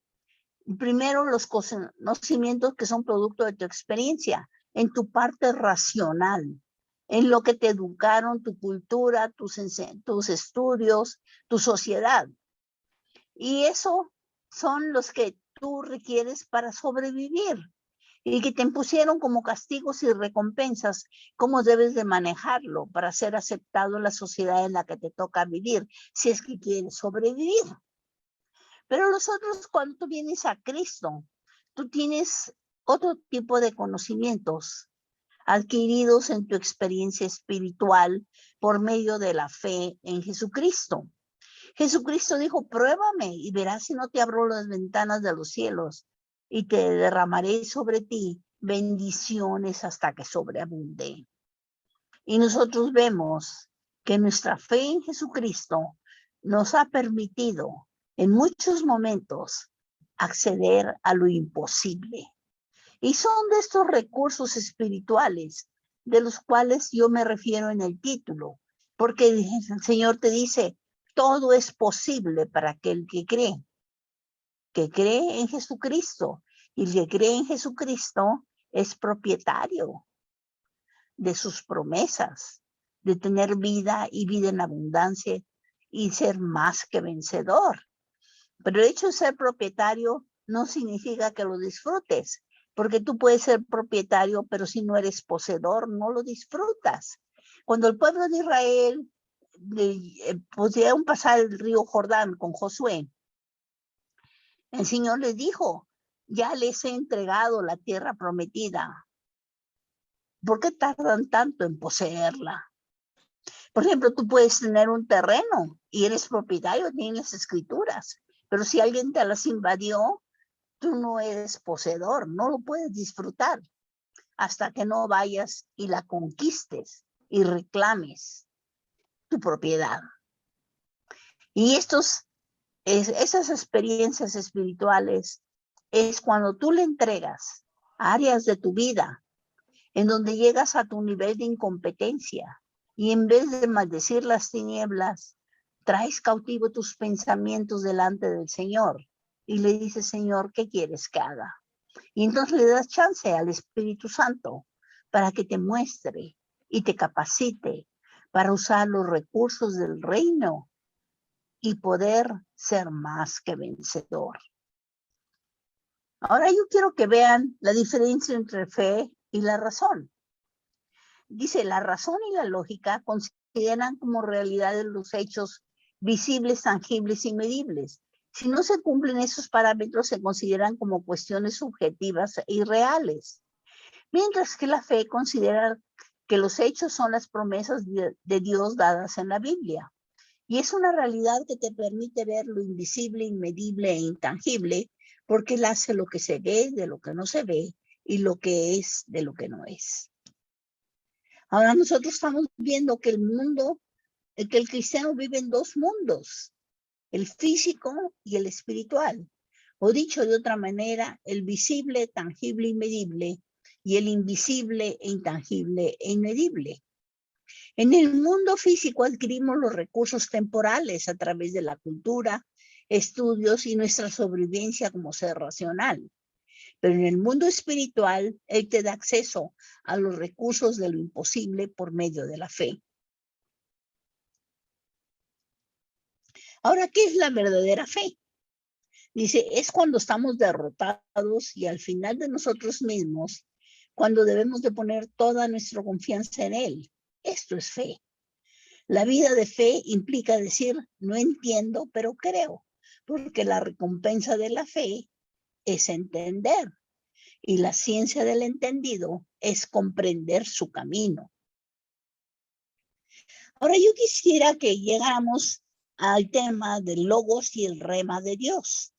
Primero, los conocimientos que son producto de tu experiencia, en tu parte racional, en lo que te educaron, tu cultura, tus estudios, tu sociedad. Y eso son los que tú requieres para sobrevivir y que te impusieron como castigos y recompensas, cómo debes de manejarlo para ser aceptado en la sociedad en la que te toca vivir, si es que quieres sobrevivir. Pero los otros, cuando tú vienes a Cristo, tú tienes otro tipo de conocimientos adquiridos en tu experiencia espiritual por medio de la fe en Jesucristo. Jesucristo dijo, pruébame y verás si no te abro las ventanas de los cielos y te derramaré sobre ti bendiciones hasta que sobreabunde. Y nosotros vemos que nuestra fe en Jesucristo nos ha permitido en muchos momentos acceder a lo imposible. Y son de estos recursos espirituales de los cuales yo me refiero en el título, porque el Señor te dice, todo es posible para aquel que cree en Jesucristo. Y el que cree en Jesucristo es propietario de sus promesas, de tener vida y vida en abundancia y ser más que vencedor. Pero el hecho de ser propietario no significa que lo disfrutes, porque tú puedes ser propietario, pero si no eres poseedor, no lo disfrutas. Cuando el pueblo de Israel pudieron pasar el río Jordán con Josué, el Señor les dijo, ya les he entregado la tierra prometida. ¿Por qué tardan tanto en poseerla? Por ejemplo, tú puedes tener un terreno y eres propietario, tienes escrituras, pero si alguien te las invadió, tú no eres poseedor, no lo puedes disfrutar hasta que no vayas y la conquistes y reclames tu propiedad. Y esas experiencias espirituales es cuando tú le entregas áreas de tu vida en donde llegas a tu nivel de incompetencia y en vez de maldecir las tinieblas, traes cautivo tus pensamientos delante del Señor y le dices, Señor, ¿qué quieres que haga? Y entonces le das chance al Espíritu Santo para que te muestre y te capacite para usar los recursos del reino y poder ser más que vencedor. Ahora yo quiero que vean la diferencia entre fe y la razón. Dice, la razón y la lógica consideran como realidades los hechos visibles, tangibles y medibles. Si no se cumplen esos parámetros, se consideran como cuestiones subjetivas e irreales. Mientras que la fe considera que los hechos son las promesas de Dios dadas en la Biblia. Y es una realidad que te permite ver lo invisible, inmedible e intangible, porque él hace lo que se ve de lo que no se ve y lo que es de lo que no es. Ahora nosotros estamos viendo que que el cristiano vive en dos mundos, el físico y el espiritual. O dicho de otra manera, el visible, tangible y medible, y el invisible, intangible e inmedible. En el mundo físico adquirimos los recursos temporales a través de la cultura, estudios y nuestra sobrevivencia como ser racional. Pero en el mundo espiritual, él te da acceso a los recursos de lo imposible por medio de la fe. Ahora, ¿qué es la verdadera fe? Dice, es cuando estamos derrotados y al final de nosotros mismos, cuando debemos de poner toda nuestra confianza en él. Esto es fe. La vida de fe implica decir, no entiendo, pero creo, porque la recompensa de la fe es entender. y la ciencia del entendido es comprender su camino. Ahora yo quisiera que llegáramos al tema del logos y el rema de Dios.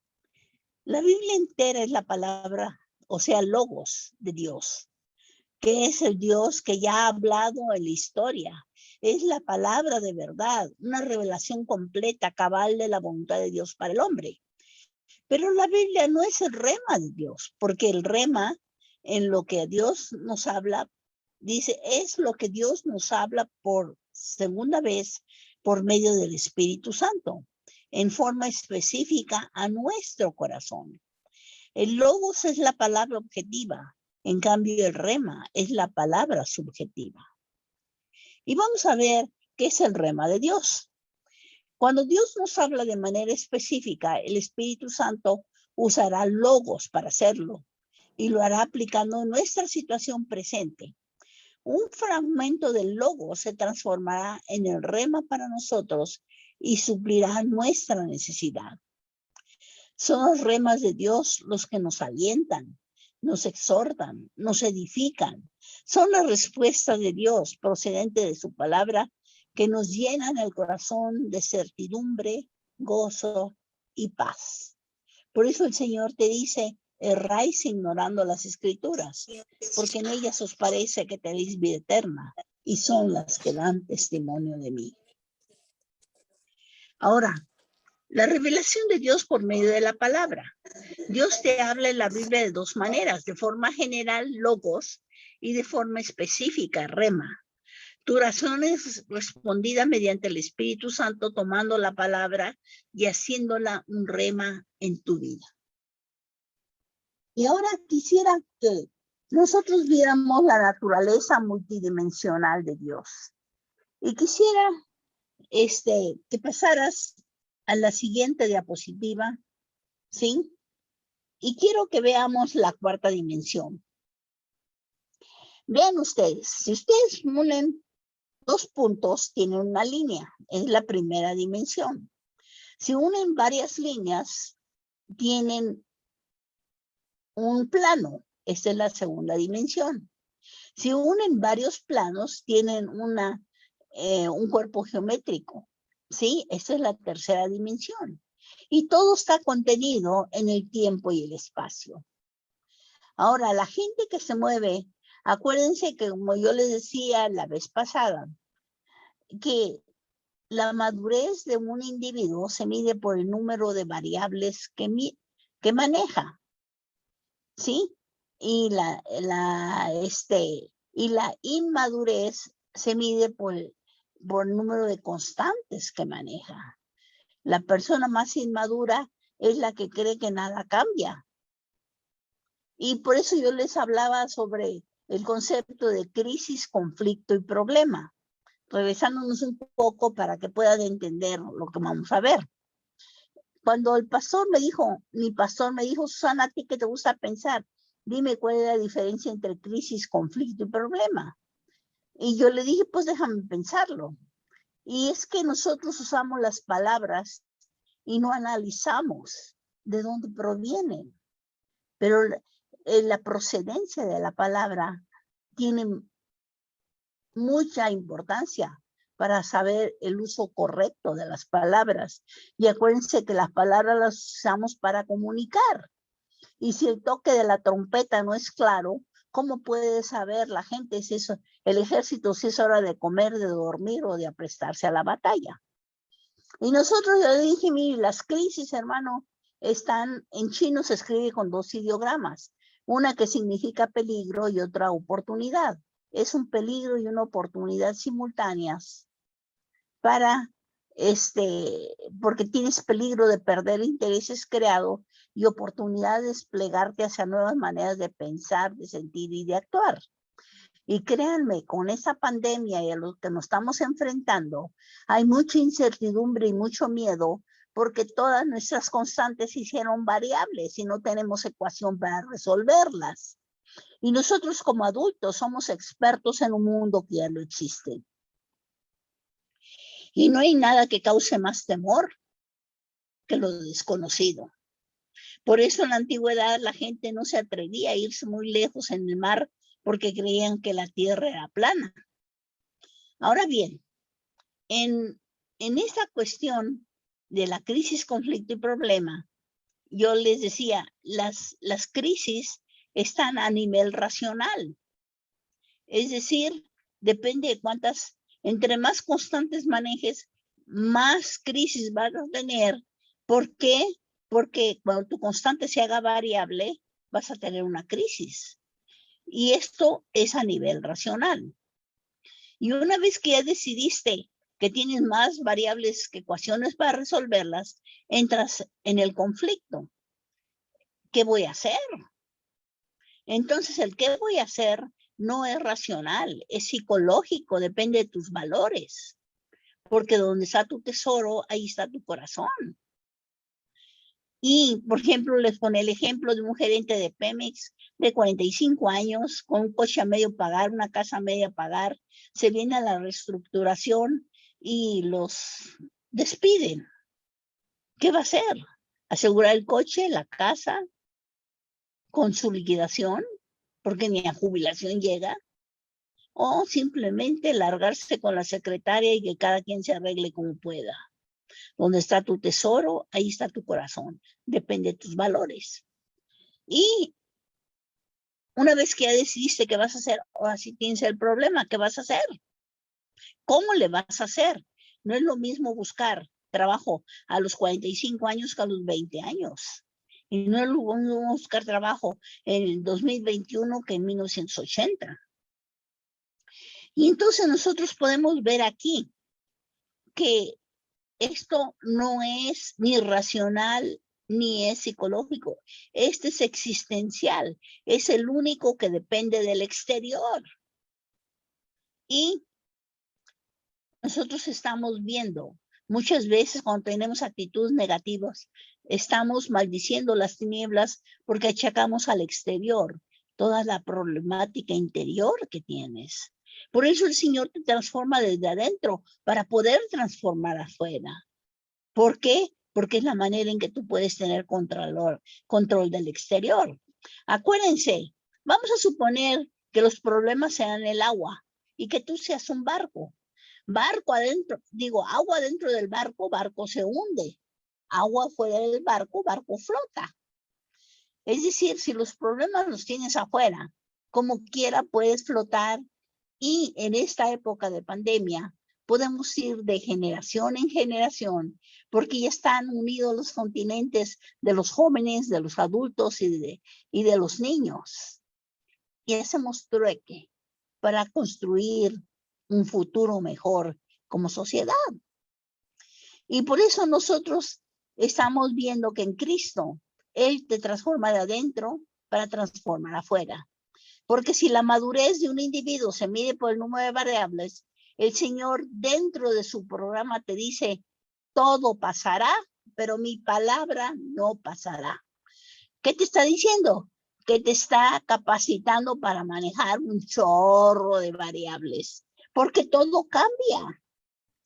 La Biblia entera es la palabra, o sea, logos de Dios, que es el Dios que ya ha hablado en la historia. Es la palabra de verdad, una revelación completa, cabal de la voluntad de Dios para el hombre. Pero la Biblia no es el rema de Dios, porque el rema, en lo que Dios nos habla, dice, es lo que Dios nos habla por segunda vez por medio del Espíritu Santo, en forma específica a nuestro corazón. El logos es la palabra objetiva, en cambio el rema es la palabra subjetiva. Y vamos a ver qué es el rema de Dios. Cuando Dios nos habla de manera específica, el Espíritu Santo usará logos para hacerlo y lo hará aplicando en nuestra situación presente. Un fragmento del logo se transformará en el rema para nosotros y suplirá nuestra necesidad. Son los remas de Dios los que nos alientan, nos exhortan, nos edifican. Son las respuestas de Dios procedente de su palabra que nos llenan el corazón de certidumbre, gozo y paz. Por eso el Señor te dice, erráis ignorando las Escrituras, porque en ellas os parece que tenéis vida eterna, y son las que dan testimonio de mí. Ahora, la revelación de Dios por medio de la palabra. Dios te habla en la Biblia de dos maneras, de forma general, logos, y de forma específica, rema. Tu oración es respondida mediante el Espíritu Santo, tomando la palabra y haciéndola un rema en tu vida. Y ahora quisiera que nosotros viéramos la naturaleza multidimensional de Dios. Y quisiera que pasaras a la siguiente diapositiva, ¿sí? Y quiero que veamos la cuarta dimensión. Vean ustedes, si ustedes unen dos puntos, tienen una línea, es la primera dimensión. Si unen varias líneas, tienen un plano, esta es la segunda dimensión. Si unen varios planos, tienen un cuerpo geométrico, ¿sí? Esta es la tercera dimensión. Y todo está contenido en el tiempo y el espacio. Ahora, la gente que se mueve, acuérdense que como yo les decía la vez pasada, que la madurez de un individuo se mide por el número de variables que maneja, ¿sí? Y la inmadurez se mide por el número de constantes que maneja. La persona más inmadura es la que cree que nada cambia. Y por eso yo les hablaba sobre el concepto de crisis, conflicto y problema, regresándonos un poco para que puedan entender lo que vamos a ver. Cuando el pastor me dijo, Susana, ¿a ti qué te gusta pensar? Dime cuál es la diferencia entre crisis, conflicto y problema. Y yo le dije, pues déjame pensarlo. Y es que nosotros usamos las palabras y no analizamos de dónde provienen. Pero la procedencia de la palabra tiene mucha importancia para saber el uso correcto de las palabras. Y acuérdense que las palabras las usamos para comunicar. Y si el toque de la trompeta no es claro, ¿cómo puede saber la gente si eso, el ejército, si es hora de comer, de dormir o de aprestarse a la batalla? Y nosotros le dije, mire, las crisis, hermano, están en chino, se escribe con dos ideogramas, una que significa peligro y otra oportunidad. Es un peligro y una oportunidad simultáneas para porque tienes peligro de perder intereses creados y oportunidad de desplegarte hacia nuevas maneras de pensar, de sentir y de actuar. Y créanme, con esa pandemia y a lo que nos estamos enfrentando, hay mucha incertidumbre y mucho miedo porque todas nuestras constantes se hicieron variables y no tenemos ecuación para resolverlas. Y nosotros como adultos somos expertos en un mundo que ya no existe. Y no hay nada que cause más temor que lo desconocido. Por eso en la antigüedad la gente no se atrevía a irse muy lejos en el mar porque creían que la tierra era plana. Ahora bien, en esta cuestión de la crisis, conflicto y problema, yo les decía, las crisis están a nivel racional. Es decir, depende de cuántas, entre más constantes manejes, más crisis vas a tener. ¿Por qué? Porque cuando tu constante se haga variable, vas a tener una crisis. Y esto es a nivel racional. Y una vez que ya decidiste que tienes más variables que ecuaciones para resolverlas, entras en el conflicto. ¿Qué voy a hacer? Entonces, el qué voy a hacer no es racional, es psicológico, depende de tus valores. Porque donde está tu tesoro, ahí está tu corazón. Y, por ejemplo, les pone el ejemplo de un gerente de Pemex de 45 años, con un coche a medio pagar, una casa a media pagar, se viene a la reestructuración y los despiden. ¿Qué va a hacer? ¿Asegurar el coche, la casa, con su liquidación? Porque ni a jubilación llega. O simplemente largarse con la secretaria y que cada quien se arregle como pueda. Donde está tu tesoro, ahí está tu corazón. Depende de tus valores. Y una vez que ya decidiste qué vas a hacer, ahora sí tienes el problema, ¿qué vas a hacer? ¿Cómo le vas a hacer? No es lo mismo buscar trabajo a los 45 años que a los 20 años. Y no es lo mismo buscar trabajo en el 2021 que en 1980. Y entonces nosotros podemos ver aquí que esto no es ni racional ni es psicológico. Este es existencial. Es el único que depende del exterior. Y nosotros estamos viendo muchas veces cuando tenemos actitudes negativas, estamos maldiciendo las tinieblas porque achacamos al exterior toda la problemática interior que tienes. Por eso el Señor te transforma desde adentro para poder transformar afuera. ¿Por qué? Porque es la manera en que tú puedes tener control del exterior. Acuérdense, vamos a suponer que los problemas sean el agua y que tú seas un barco. Barco adentro, agua dentro del barco, barco se hunde. Agua fuera del barco, barco flota. Es decir, si los problemas los tienes afuera, como quiera puedes flotar. Y en esta época de pandemia podemos ir de generación en generación porque ya están unidos los continentes de los jóvenes, de los adultos y de los niños. Y hacemos trueque para construir un futuro mejor como sociedad. Y por eso nosotros estamos viendo que en Cristo Él te transforma de adentro para transformar afuera. Porque si la madurez de un individuo se mide por el número de variables, el Señor dentro de su programa te dice, todo pasará, pero mi palabra no pasará. ¿Qué te está diciendo? Que te está capacitando para manejar un chorro de variables, porque todo cambia.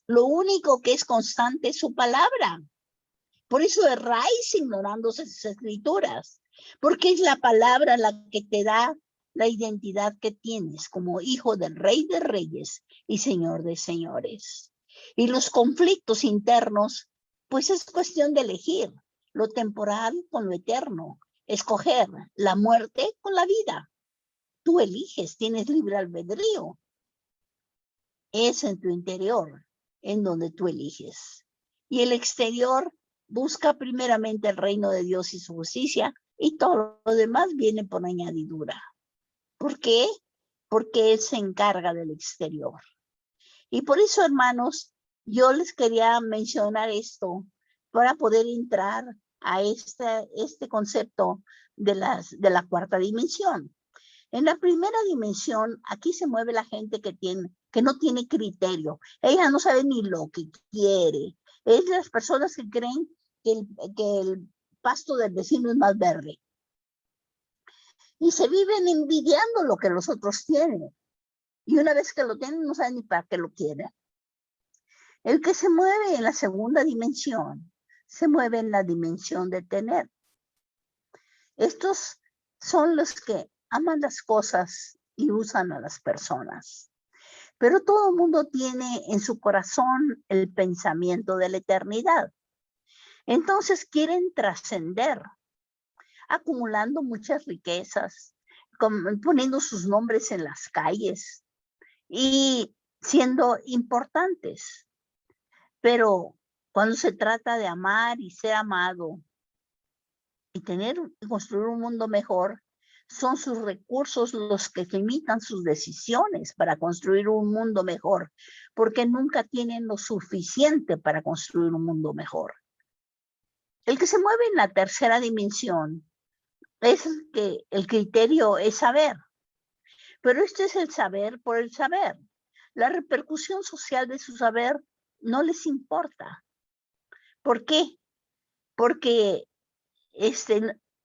Lo único que es constante es su palabra. Por eso erráis ignorando sus escrituras, porque es la palabra la que te da la identidad que tienes como hijo del Rey de Reyes y Señor de Señores. Y los conflictos internos, pues es cuestión de elegir lo temporal con lo eterno, escoger la muerte con la vida. Tú eliges, tienes libre albedrío. Es en tu interior en donde tú eliges. Y el exterior busca primeramente el reino de Dios y su justicia, y todo lo demás viene por añadidura. ¿Por qué? Porque Él se encarga del exterior. Y por eso, hermanos, yo les quería mencionar esto para poder entrar a este concepto de la cuarta dimensión. En la primera dimensión, aquí se mueve la gente que no tiene criterio. Ella no sabe ni lo que quiere. Es las personas que creen que el pasto del vecino es más verde. Y se viven envidiando lo que los otros tienen. Y una vez que lo tienen, no saben ni para qué lo quieren. El que se mueve en la segunda dimensión, se mueve en la dimensión de tener. Estos son los que aman las cosas y usan a las personas. Pero todo el mundo tiene en su corazón el pensamiento de la eternidad. Entonces quieren trascender, acumulando muchas riquezas, poniendo sus nombres en las calles y siendo importantes. Pero cuando se trata de amar y ser amado y construir un mundo mejor, son sus recursos los que limitan sus decisiones para construir un mundo mejor, porque nunca tienen lo suficiente para construir un mundo mejor. El que se mueve en la tercera dimensión es que el criterio es saber, pero este es el saber por el saber. La repercusión social de su saber no les importa. ¿Por qué? Porque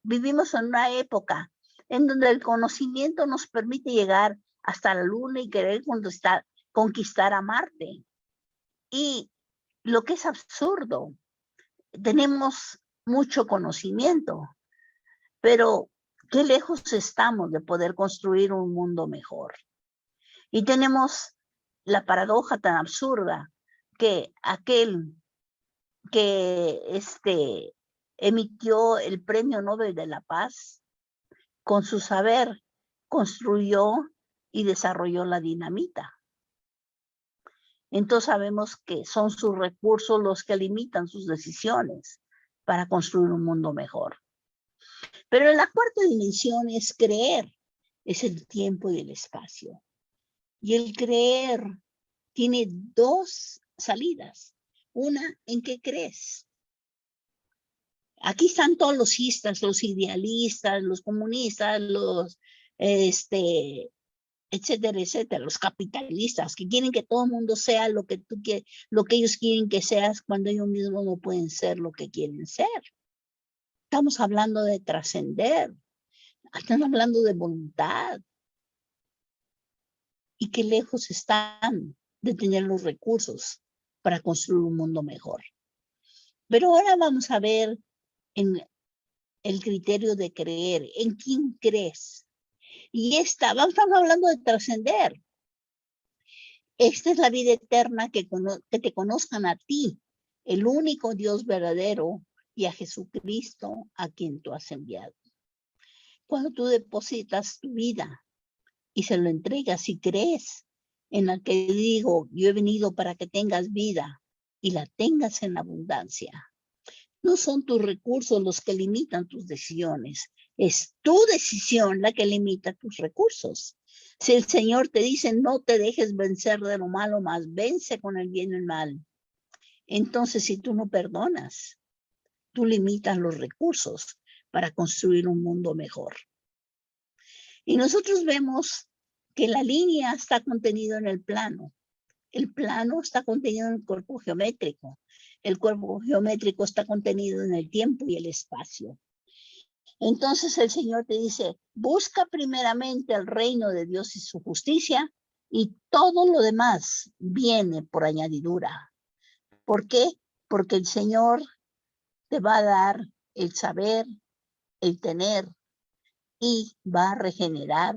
vivimos en una época en donde el conocimiento nos permite llegar hasta la luna y querer conquistar a Marte. Y lo que es absurdo, tenemos mucho conocimiento, pero qué lejos estamos de poder construir un mundo mejor. Y tenemos la paradoja tan absurda que aquel que emitió el Premio Nobel de la Paz, con su saber construyó y desarrolló la dinamita. Entonces sabemos que son sus recursos los que limitan sus decisiones para construir un mundo mejor. Pero en la cuarta dimensión es creer, es el tiempo y el espacio. Y el creer tiene dos salidas. Una, ¿en qué crees? Aquí están todos los istas, los idealistas, los comunistas, los, etcétera, etcétera, los capitalistas que quieren que todo el mundo sea lo que ellos quieren que seas cuando ellos mismos no pueden ser lo que quieren ser. Estamos hablando de trascender, estamos hablando de voluntad. Y qué lejos están de tener los recursos para construir un mundo mejor. Pero ahora vamos a ver en el criterio de creer, ¿en quién crees? Y estamos hablando de trascender. Esta es la vida eterna, que te conozcan a ti, el único Dios verdadero, y a Jesucristo, a quien tú has enviado. Cuando tú depositas tu vida y se lo entregas y crees en la que digo, yo he venido para que tengas vida y la tengas en abundancia. No son tus recursos los que limitan tus decisiones, es tu decisión la que limita tus recursos. Si el Señor te dice, no te dejes vencer de lo malo, más vence con el bien y el mal. Entonces, si tú no perdonas, tú limitas los recursos para construir un mundo mejor. Y nosotros vemos que la línea está contenida en el plano. El plano está contenido en el cuerpo geométrico. El cuerpo geométrico está contenido en el tiempo y el espacio. Entonces el Señor te dice, busca primeramente el reino de Dios y su justicia, y todo lo demás viene por añadidura. ¿Por qué? Porque el Señor te va a dar el saber, el tener, y va a regenerar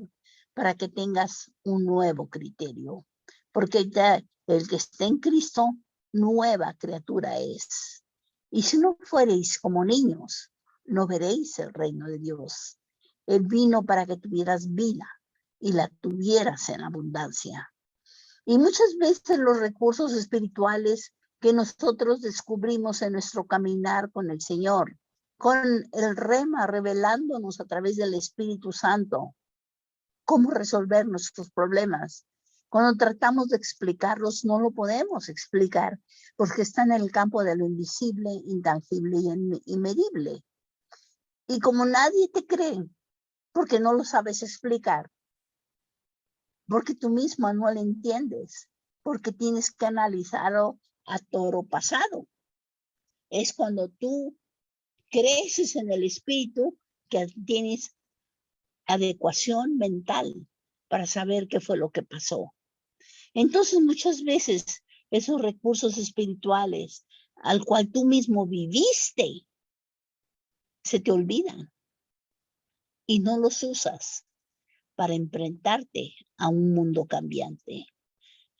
para que tengas un nuevo criterio. Porque el que esté en Cristo, nueva criatura es. Y si no fuereis como niños, no veréis el reino de Dios. Él vino para que tuvieras vida y la tuvieras en abundancia. Y muchas veces los recursos espirituales que nosotros descubrimos en nuestro caminar con el Señor, con el rema revelándonos a través del Espíritu Santo, cómo resolver nuestros problemas. Cuando tratamos de explicarlos, no lo podemos explicar, porque está en el campo de lo invisible, intangible y inmedible. Y como nadie te cree, porque no lo sabes explicar, porque tú mismo no lo entiendes, porque tienes que analizarlo a toro pasado. Es cuando tú creces en el espíritu que tienes adecuación mental para saber qué fue lo que pasó. Entonces muchas veces esos recursos espirituales al cual tú mismo viviste se te olvidan. y no los usas para enfrentarte a un mundo cambiante.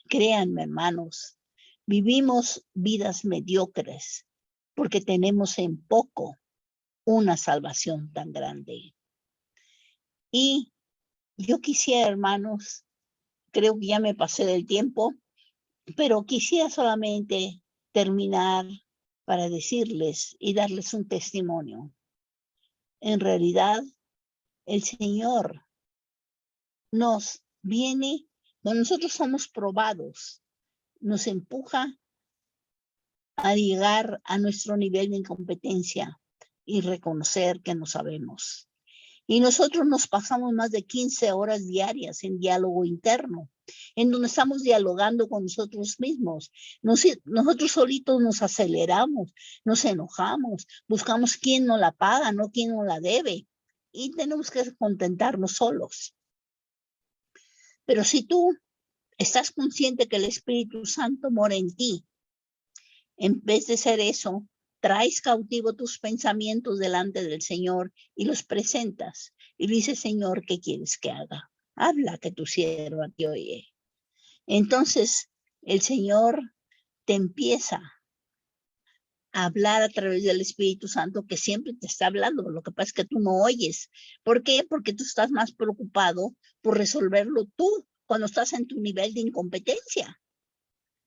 Créanme, hermanos, vivimos vidas mediocres porque tenemos en poco una salvación tan grande. Y yo quisiera, hermanos, creo que ya me pasé del tiempo, pero quisiera solamente terminar para decirles y darles un testimonio. En realidad, el Señor nos viene, cuando nosotros somos probados, nos empuja a llegar a nuestro nivel de incompetencia y reconocer que no sabemos. Y nosotros nos pasamos más de 15 horas diarias en diálogo interno, en donde estamos dialogando con nosotros mismos. Nosotros solitos nos aceleramos, nos enojamos, buscamos quién nos la paga, no quién nos la debe. Y tenemos que contentarnos solos. Pero si tú estás consciente que el Espíritu Santo mora en ti, en vez de ser eso, traes cautivo tus pensamientos delante del Señor y los presentas. Y dices, Señor, ¿qué quieres que haga? Habla, que tu sierva te oye. Entonces, el Señor te empieza a hablar a través del Espíritu Santo, que siempre te está hablando. Lo que pasa es que tú no oyes. ¿Por qué? Porque tú estás más preocupado por resolverlo tú cuando estás en tu nivel de incompetencia.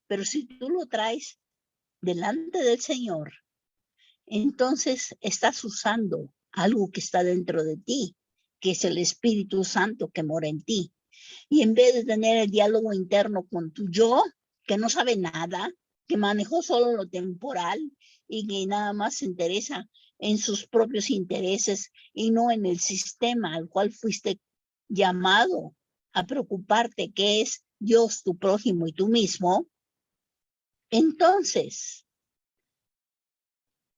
Pero si tú lo traes delante del Señor, entonces estás usando algo que está dentro de ti, que es el Espíritu Santo que mora en ti. Y en vez de tener el diálogo interno con tu yo, que no sabe nada, que manejó solo lo temporal y que nada más se interesa en sus propios intereses y no en el sistema al cual fuiste llamado a preocuparte, que es Dios, tu prójimo y tú mismo, entonces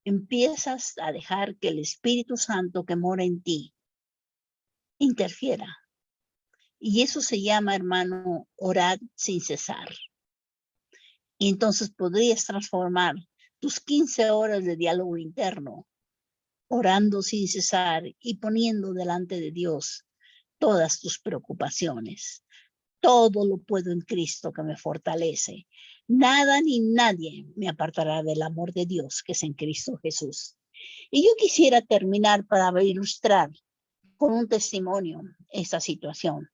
empiezas a dejar que el Espíritu Santo que mora en ti interfiera. Y eso se llama, hermano, orar sin cesar. Y entonces podrías transformar tus 15 horas de diálogo interno, orando sin cesar y poniendo delante de Dios todas tus preocupaciones. Todo lo puedo en Cristo que me fortalece. Nada ni nadie me apartará del amor de Dios que es en Cristo Jesús. Y yo quisiera terminar para ilustrar con un testimonio esta situación.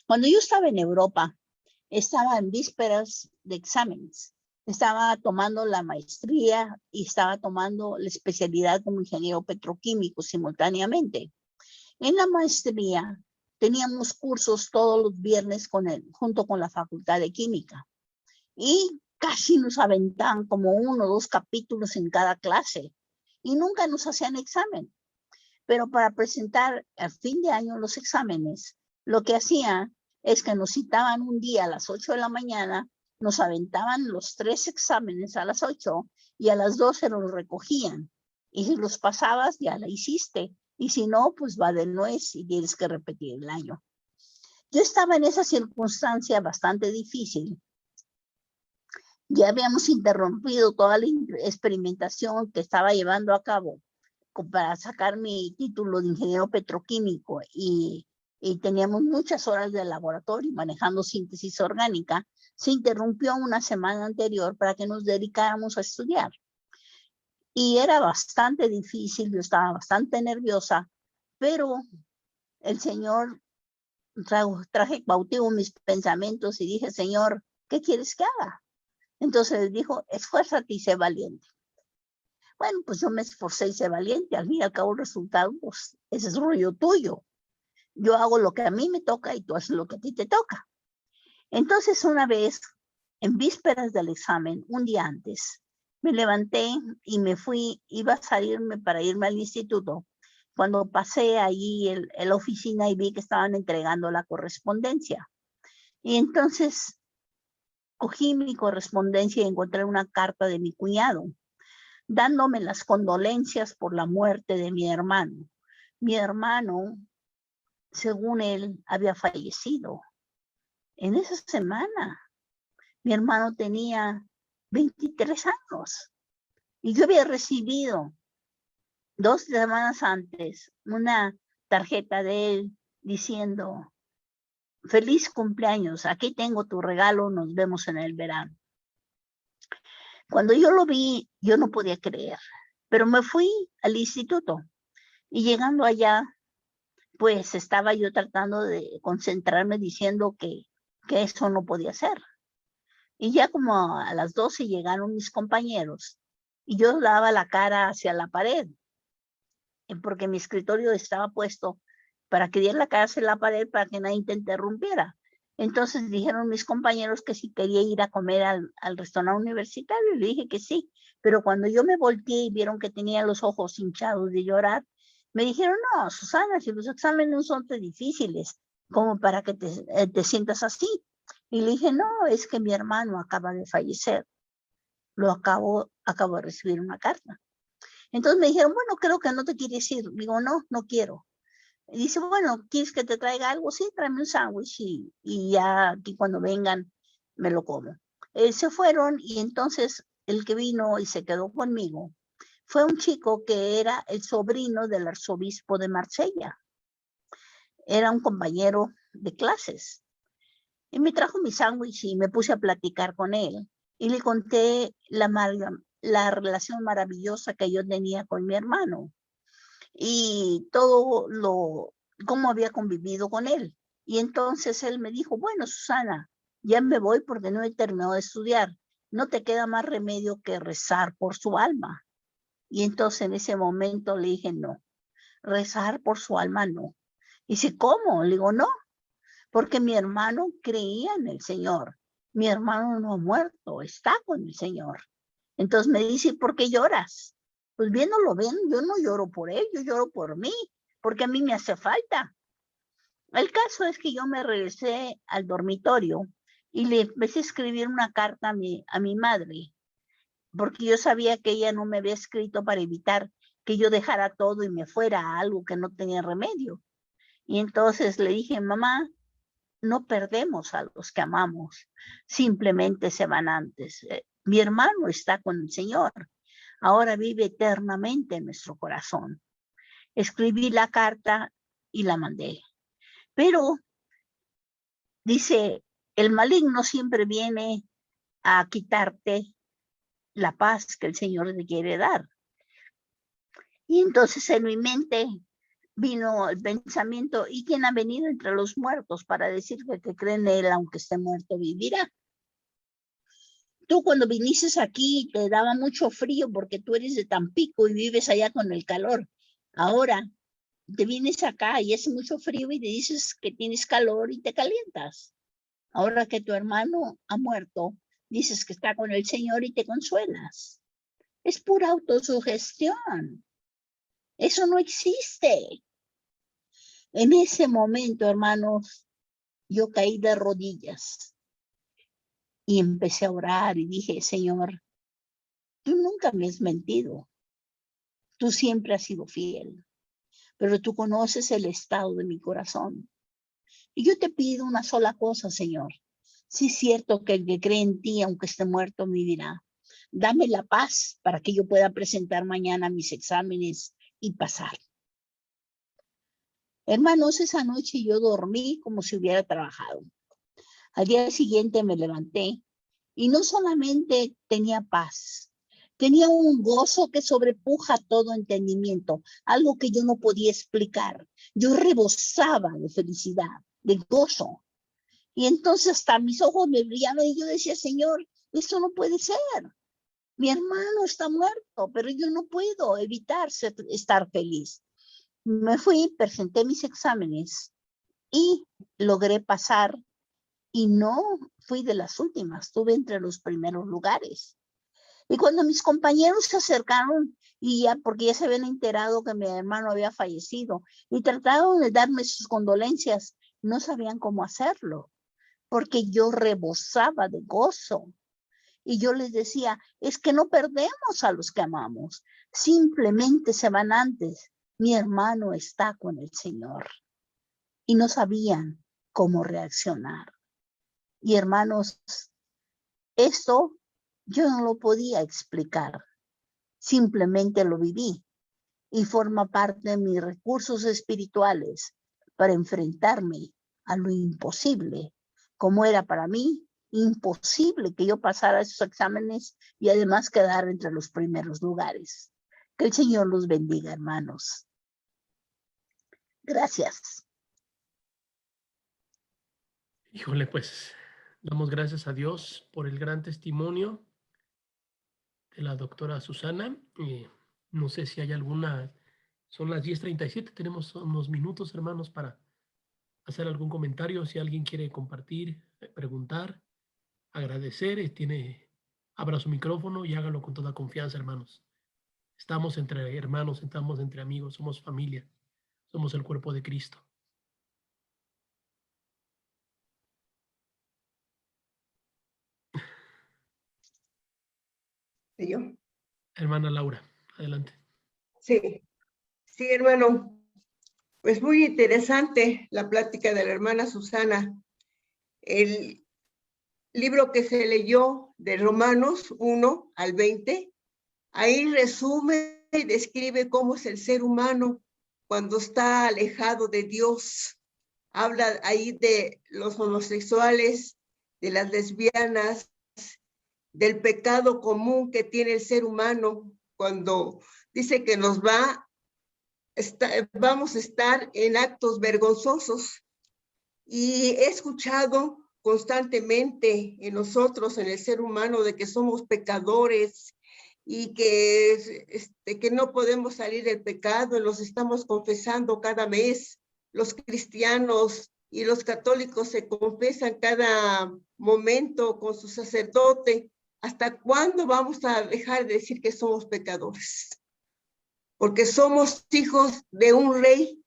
Cuando yo estaba en Europa, estaba en vísperas de exámenes. Estaba tomando la maestría y estaba tomando la especialidad como ingeniero petroquímico simultáneamente. En la maestría teníamos cursos todos los viernes junto con la Facultad de Química. Y casi nos aventaban como 1 o 2 capítulos en cada clase. Y nunca nos hacían examen. Pero para presentar al fin de año los exámenes, lo que hacían es que nos citaban un día a las 8 de la mañana, nos aventaban los 3 exámenes a las 8 y a las 12 los recogían. Y si los pasabas, ya la hiciste. Y si no, pues va de nuez y tienes que repetir el año. Yo estaba en esa circunstancia bastante difícil. Ya habíamos interrumpido toda la experimentación que estaba llevando a cabo para sacar mi título de ingeniero petroquímico y teníamos muchas horas de laboratorio manejando síntesis orgánica. Se interrumpió una semana anterior para que nos dedicáramos a estudiar. Y era bastante difícil, yo estaba bastante nerviosa, pero el Señor traje cautivo mis pensamientos y dije, Señor, ¿qué quieres que haga? Entonces dijo, esfuérzate y sé valiente. Bueno, pues yo me esforcé y sé valiente. Al fin y al cabo el resultado, pues ese es rollo tuyo. Yo hago lo que a mí me toca y tú haces lo que a ti te toca. Entonces una vez, en vísperas del examen, un día antes, me levanté y me fui, iba a salirme para irme al instituto. Cuando pasé allí en la oficina y vi que estaban entregando la correspondencia. Y entonces cogí mi correspondencia y encontré una carta de mi cuñado, dándome las condolencias por la muerte de mi hermano. Mi hermano, según él, había fallecido. En esa semana, mi hermano tenía 23 años y yo había recibido 2 semanas antes una tarjeta de él diciendo, feliz cumpleaños, aquí tengo tu regalo, nos vemos en el verano. Cuando yo lo vi, yo no podía creer, pero me fui al instituto y llegando allá, pues estaba yo tratando de concentrarme diciendo que eso no podía ser. Y ya como a las 12 llegaron mis compañeros y yo daba la cara hacia la pared, porque mi escritorio estaba puesto para que diera la cara hacia la pared para que nadie te interrumpiera. Entonces dijeron mis compañeros que si quería ir a comer al restaurante universitario, y le dije que sí, pero cuando yo me volteé y vieron que tenía los ojos hinchados de llorar, me dijeron, no, Susana, si los exámenes no son tan difíciles como para que te sientas así. Y le dije, no, es que mi hermano acaba de fallecer, acabo de recibir una carta. Entonces me dijeron, bueno, creo que no te quieres ir. Digo, no quiero. Y dice, bueno, ¿quieres que te traiga algo? Sí, tráeme un sándwich y ya aquí cuando vengan me lo como. Se fueron y entonces el que vino y se quedó conmigo fue un chico que era el sobrino del arzobispo de Marsella. Era un compañero de clases. Y me trajo mi sándwich y me puse a platicar con él. Y le conté la relación maravillosa que yo tenía con mi hermano. Y cómo había convivido con él. Y entonces él me dijo, bueno, Susana, ya me voy porque no he terminado de estudiar. No te queda más remedio que rezar por su alma. Y entonces en ese momento le dije, no, rezar por su alma no. Y dice, ¿cómo? Le digo, no, porque mi hermano creía en el Señor. Mi hermano no ha muerto, está con el Señor. Entonces me dice, ¿por qué lloras? Pues bien, no lo ven, yo no lloro por él, yo lloro por mí, porque a mí me hace falta. El caso es que yo me regresé al dormitorio y le empecé a escribir una carta a mi madre, porque yo sabía que ella no me había escrito para evitar que yo dejara todo y me fuera a algo que no tenía remedio. Y entonces le dije, mamá, no perdemos a los que amamos, simplemente se van antes. Mi hermano está con el Señor, ahora vive eternamente en nuestro corazón. Escribí la carta y la mandé. Pero, dice, el maligno siempre viene a quitarte la paz que el Señor te quiere dar. Y entonces en mi mente vino el pensamiento, ¿y quién ha venido entre los muertos para decir que cree en él, aunque esté muerto, vivirá? Tú cuando viniste aquí te daba mucho frío porque tú eres de Tampico y vives allá con el calor. Ahora te vienes acá y hace mucho frío y te dices que tienes calor y te calientas. Ahora que tu hermano ha muerto, dices que está con el Señor y te consuelas. Es pura autosugestión. Eso no existe. En ese momento, hermanos, yo caí de rodillas y empecé a orar y dije, Señor, tú nunca me has mentido. Tú siempre has sido fiel, pero tú conoces el estado de mi corazón. Y yo te pido una sola cosa, Señor. Sí es cierto que el que cree en ti, aunque esté muerto, vivirá. Dame la paz para que yo pueda presentar mañana mis exámenes y pasar. Hermanos, esa noche yo dormí como si hubiera trabajado. Al día siguiente me levanté y no solamente tenía paz, tenía un gozo que sobrepuja todo entendimiento, algo que yo no podía explicar. Yo rebosaba de felicidad, de gozo. Y entonces hasta mis ojos me brillaban y yo decía, Señor, esto no puede ser. Mi hermano está muerto, pero yo no puedo evitar estar feliz. Me fui, presenté mis exámenes y logré pasar y no fui de las últimas, estuve entre los primeros lugares. Y cuando mis compañeros se acercaron, porque ya se habían enterado que mi hermano había fallecido, y trataron de darme sus condolencias, no sabían cómo hacerlo, porque yo rebosaba de gozo. Y yo les decía, es que no perdemos a los que amamos, simplemente se van antes. Mi hermano está con el Señor. Y no sabían cómo reaccionar. Y hermanos, esto yo no lo podía explicar, simplemente lo viví. y forma parte de mis recursos espirituales para enfrentarme a lo imposible, como era para mí imposible que yo pasara esos exámenes y además quedar entre los primeros lugares. Que el Señor los bendiga, hermanos. Gracias. Híjole, pues damos gracias a Dios por el gran testimonio de la doctora Susana. No sé si hay alguna, son las 10:37, tenemos unos minutos, hermanos, para hacer algún comentario. Si alguien quiere compartir, preguntar, agradecer, abra su micrófono y hágalo con toda confianza, hermanos. Estamos entre hermanos, estamos entre amigos, somos familia, somos el cuerpo de Cristo. ¿Yo? Hermana Laura, adelante. Sí, sí, hermano. Pues muy interesante la plática de la hermana Susana. El libro que se leyó de Romanos 1 al 20, ahí resume y describe cómo es el ser humano cuando está alejado de Dios. Habla ahí de los homosexuales, de las lesbianas, del pecado común que tiene el ser humano cuando dice que vamos a estar en actos vergonzosos. Y he escuchado constantemente en nosotros, en el ser humano, de que somos pecadores y que no podemos salir del pecado, y los estamos confesando cada mes. Los cristianos y los católicos se confesan cada momento con su sacerdote. ¿Hasta cuándo vamos a dejar de decir que somos pecadores? Porque somos hijos de un rey,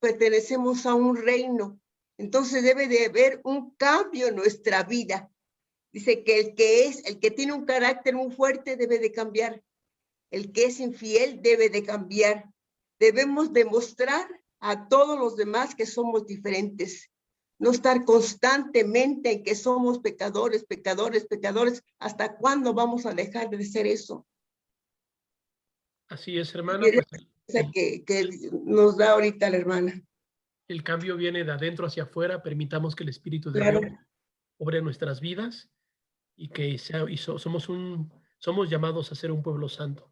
pertenecemos a un reino. Entonces debe de haber un cambio en nuestra vida. Dice que el que tiene un carácter muy fuerte debe de cambiar. El que es infiel debe de cambiar. Debemos demostrar a todos los demás que somos diferentes. No estar constantemente en que somos pecadores, pecadores, pecadores. ¿Hasta cuándo vamos a dejar de ser eso? Así es, hermana. Pues, que nos da ahorita la hermana. El cambio viene de adentro hacia afuera. Permitamos que el Espíritu de Claro. Dios obre en nuestras vidas y que somos llamados a ser un pueblo santo.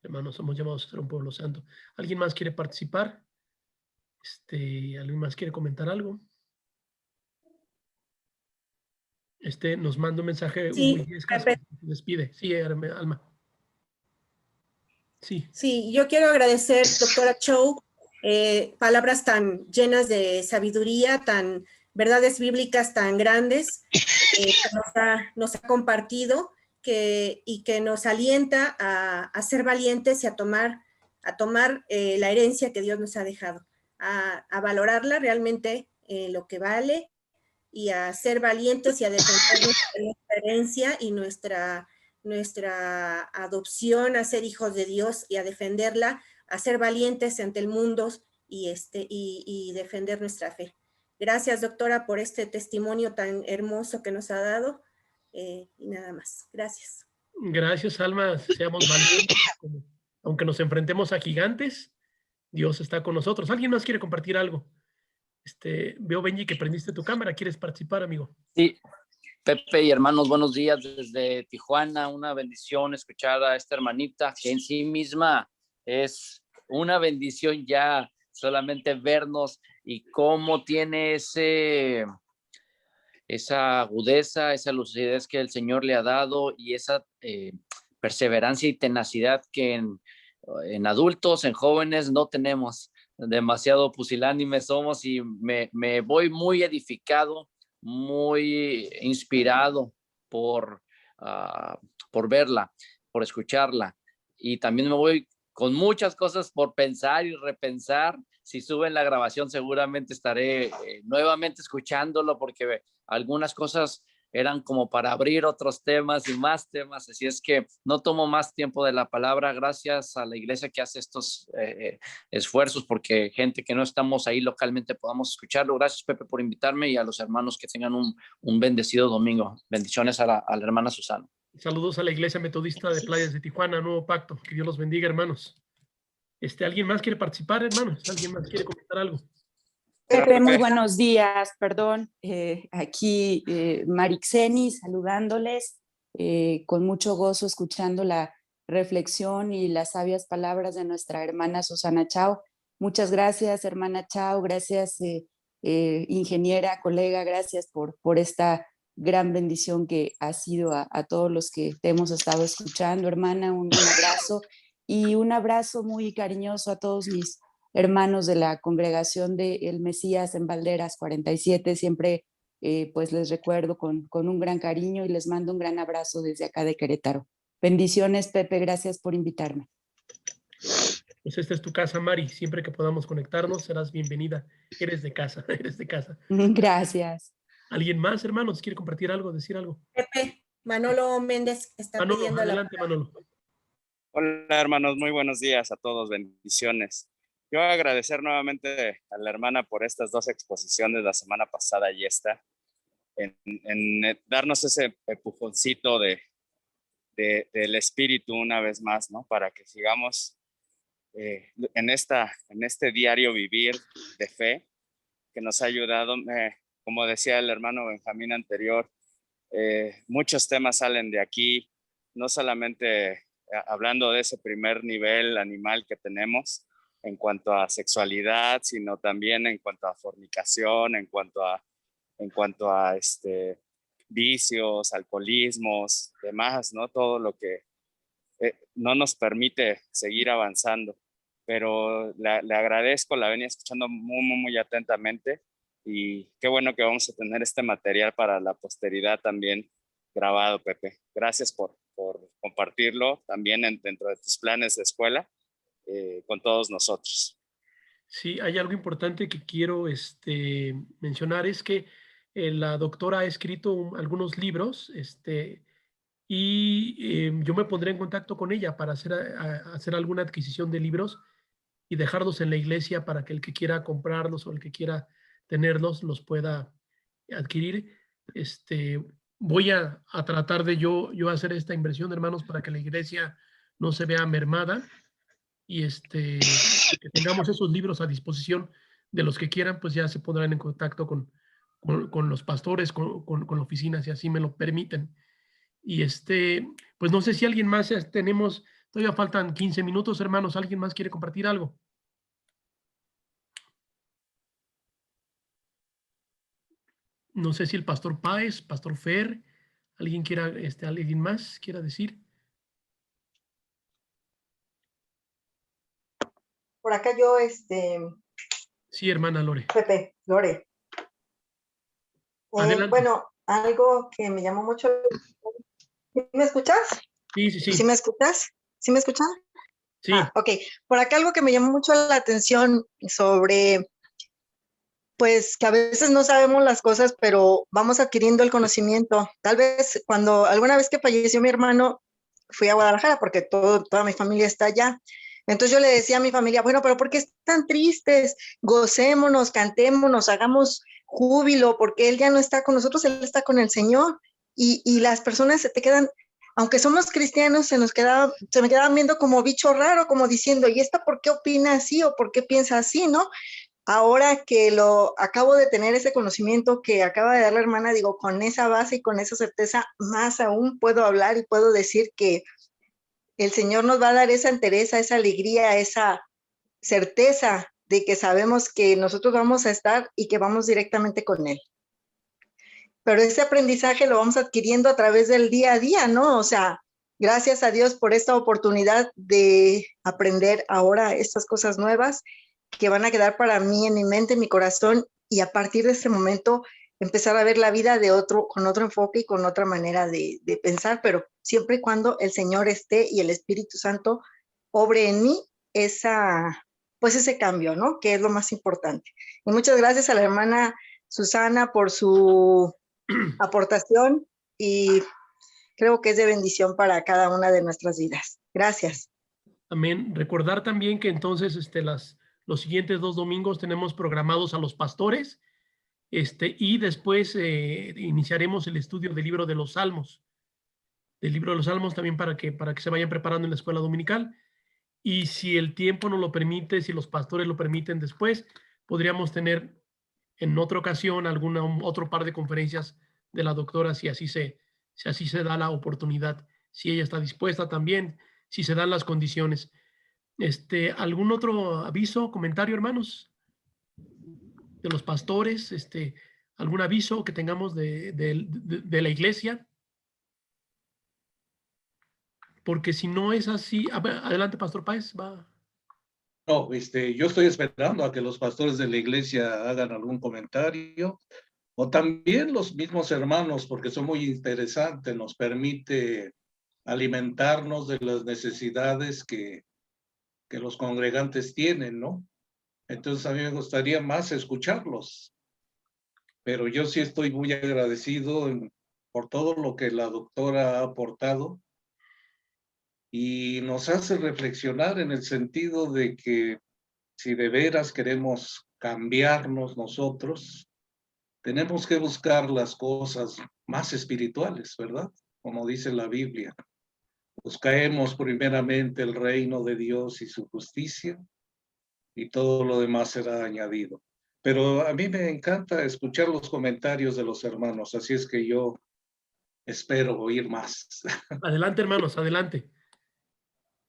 Hermanos, somos llamados a ser un pueblo santo. ¿Alguien más quiere participar? ¿Alguien más quiere comentar algo? Nos manda un mensaje. Sí, Se despide. Sí, Alma. Sí. Sí, yo quiero agradecer, doctora Cho, palabras tan llenas de sabiduría, tan verdades bíblicas tan grandes que nos ha compartido y que nos alienta a ser valientes y a tomar la herencia que Dios nos ha dejado, a valorarla realmente lo que vale y a ser valientes y a defender nuestra herencia y nuestra adopción, a ser hijos de Dios y a defenderla, a ser valientes ante el mundo y defender nuestra fe. Gracias, doctora, por este testimonio tan hermoso que nos ha dado y nada más. Gracias. Gracias, Alma. Seamos valientes. Aunque nos enfrentemos a gigantes, Dios está con nosotros. ¿Alguien más quiere compartir algo? Veo, Benji, que prendiste tu cámara. ¿Quieres participar, amigo? Sí, Pepe y hermanos, buenos días desde Tijuana. Una bendición escuchar a esta hermanita que en sí misma es una bendición ya solamente vernos y cómo tiene esa agudeza, esa lucidez que el Señor le ha dado y esa perseverancia y tenacidad que en adultos, en jóvenes no tenemos. Demasiado pusilánimes somos y me voy muy edificado, muy inspirado por verla, por escucharla. Y también me voy con muchas cosas por pensar y repensar. Si suben la grabación seguramente estaré nuevamente escuchándolo porque algunas cosas eran como para abrir otros temas y más temas, así es que no tomo más tiempo de la palabra. Gracias a la iglesia que hace estos esfuerzos porque gente que no estamos ahí localmente podamos escucharlo. Gracias, Pepe, por invitarme y a los hermanos que tengan un bendecido domingo. Bendiciones a la hermana Susana. Saludos a la Iglesia Metodista de Playas de Tijuana, Nuevo Pacto. Que Dios los bendiga, hermanos. ¿Alguien más quiere participar, hermanos? ¿Alguien más quiere comentar algo? Pepe, muy buenos días, perdón. Aquí Marixeni saludándoles, con mucho gozo escuchando la reflexión y las sabias palabras de nuestra hermana Susana Chao. Muchas gracias, hermana Chao, gracias, ingeniera, colega, gracias por esta gran bendición que ha sido a todos los que te hemos estado escuchando, hermana. Un abrazo y un abrazo muy cariñoso a todos mis hermanos de la congregación de El Mesías en Valderas 47. Siempre pues les recuerdo con un gran cariño y les mando un gran abrazo desde acá de Querétaro. Bendiciones, Pepe, gracias por invitarme. Pues esta es tu casa, Mari. Siempre que podamos conectarnos, serás bienvenida. Eres de casa, eres de casa. Gracias. ¿Alguien más, hermanos? ¿Quiere compartir algo, decir algo? Pepe, Manolo Méndez está Manolo, pidiendo adelante, Manolo. Hola, hermanos, muy buenos días a todos, bendiciones. Yo agradecer nuevamente a la hermana por estas dos exposiciones la semana pasada y esta, en darnos ese empujoncito del espíritu una vez más, ¿no? Para que sigamos en este diario vivir de fe que nos ha ayudado. Como decía el hermano Benjamín anterior, muchos temas salen de aquí, no solamente hablando de ese primer nivel animal que tenemos en cuanto a sexualidad, sino también en cuanto a fornicación, en cuanto a vicios, alcoholismos, demás, ¿no? Todo lo que no nos permite seguir avanzando. Pero le agradezco, la venía escuchando muy, muy, muy atentamente y qué bueno que vamos a tener este material para la posteridad también grabado, Pepe. Gracias por compartirlo también dentro de tus planes de escuela con todos nosotros. Sí, hay algo importante que quiero mencionar, es que la doctora ha escrito algunos libros, y yo me pondré en contacto con ella para hacer alguna adquisición de libros y dejarlos en la iglesia para que el que quiera comprarlos o el que quiera tenerlos los pueda adquirir. Voy a tratar de yo hacer esta inversión, hermanos, para que la iglesia no se vea mermada y que tengamos esos libros a disposición de los que quieran, pues ya se pondrán en contacto con los pastores, con la oficina, si así me lo permiten. Y pues no sé si alguien más tenemos, todavía faltan 15 minutos, hermanos. ¿Alguien más quiere compartir algo? No sé si el pastor Páez, pastor Fer, alguien quiera, alguien más quiera decir. Por acá yo, Sí, hermana Lore. Pepe, Lore. Bueno, algo que me llamó mucho. ¿Me escuchas? Sí, sí, sí. ¿Sí me escuchas? ¿Sí me escuchan? Sí. Ok. Por acá algo que me llamó mucho la atención sobre, pues, que a veces no sabemos las cosas, pero vamos adquiriendo el conocimiento. Tal vez alguna vez que falleció mi hermano, fui a Guadalajara porque toda mi familia está allá. Entonces yo le decía a mi familia, bueno, pero ¿por qué están tristes? Gocémonos, cantémonos, hagamos júbilo, porque él ya no está con nosotros, él está con el Señor. Y las personas se te quedan, aunque somos cristianos, se me quedaban viendo como bicho raro, como diciendo, ¿y esta por qué opina así o por qué piensa así, no? Ahora que acabo de tener ese conocimiento que acaba de dar la hermana, digo, con esa base y con esa certeza, más aún puedo hablar y puedo decir que el Señor nos va a dar esa entereza, esa alegría, esa certeza de que sabemos que nosotros vamos a estar y que vamos directamente con Él. Pero ese aprendizaje lo vamos adquiriendo a través del día a día, ¿no? O sea, gracias a Dios por esta oportunidad de aprender ahora estas cosas nuevas que van a quedar para mí en mi mente, en mi corazón, y a partir de este momento empezar a ver la vida con otro enfoque y con otra manera de pensar, pero siempre y cuando el Señor esté y el Espíritu Santo obre en mí ese cambio, ¿no? Que es lo más importante. Y muchas gracias a la hermana Susana por su aportación y creo que es de bendición para cada una de nuestras vidas. Gracias. Amén. Recordar también que entonces los siguientes 2 domingos tenemos programados a los pastores, y después iniciaremos el estudio del libro de los Salmos. del libro de los Salmos también para que se vayan preparando en la escuela dominical. Y si el tiempo nos lo permite, si los pastores lo permiten después, podríamos tener en otra ocasión otro par de conferencias de la doctora, si así se da la oportunidad, si ella está dispuesta también, si se dan las condiciones. ¿Algún otro aviso, comentario, hermanos? De los pastores, algún aviso que tengamos de la iglesia. Porque si no es así, adelante, Pastor Páez, va. No, yo estoy esperando a que los pastores de la iglesia hagan algún comentario, o también los mismos hermanos, porque son muy interesantes, nos permite alimentarnos de las necesidades que los congregantes tienen, ¿no? Entonces a mí me gustaría más escucharlos, pero yo sí estoy muy agradecido por todo lo que la doctora ha aportado y nos hace reflexionar en el sentido de que si de veras queremos cambiarnos nosotros, tenemos que buscar las cosas más espirituales, ¿verdad? Como dice la Biblia. Busquemos primeramente el reino de Dios y su justicia, y todo lo demás será añadido. Pero a mí me encanta escuchar los comentarios de los hermanos, así es que yo espero oír más. Adelante, hermanos, adelante.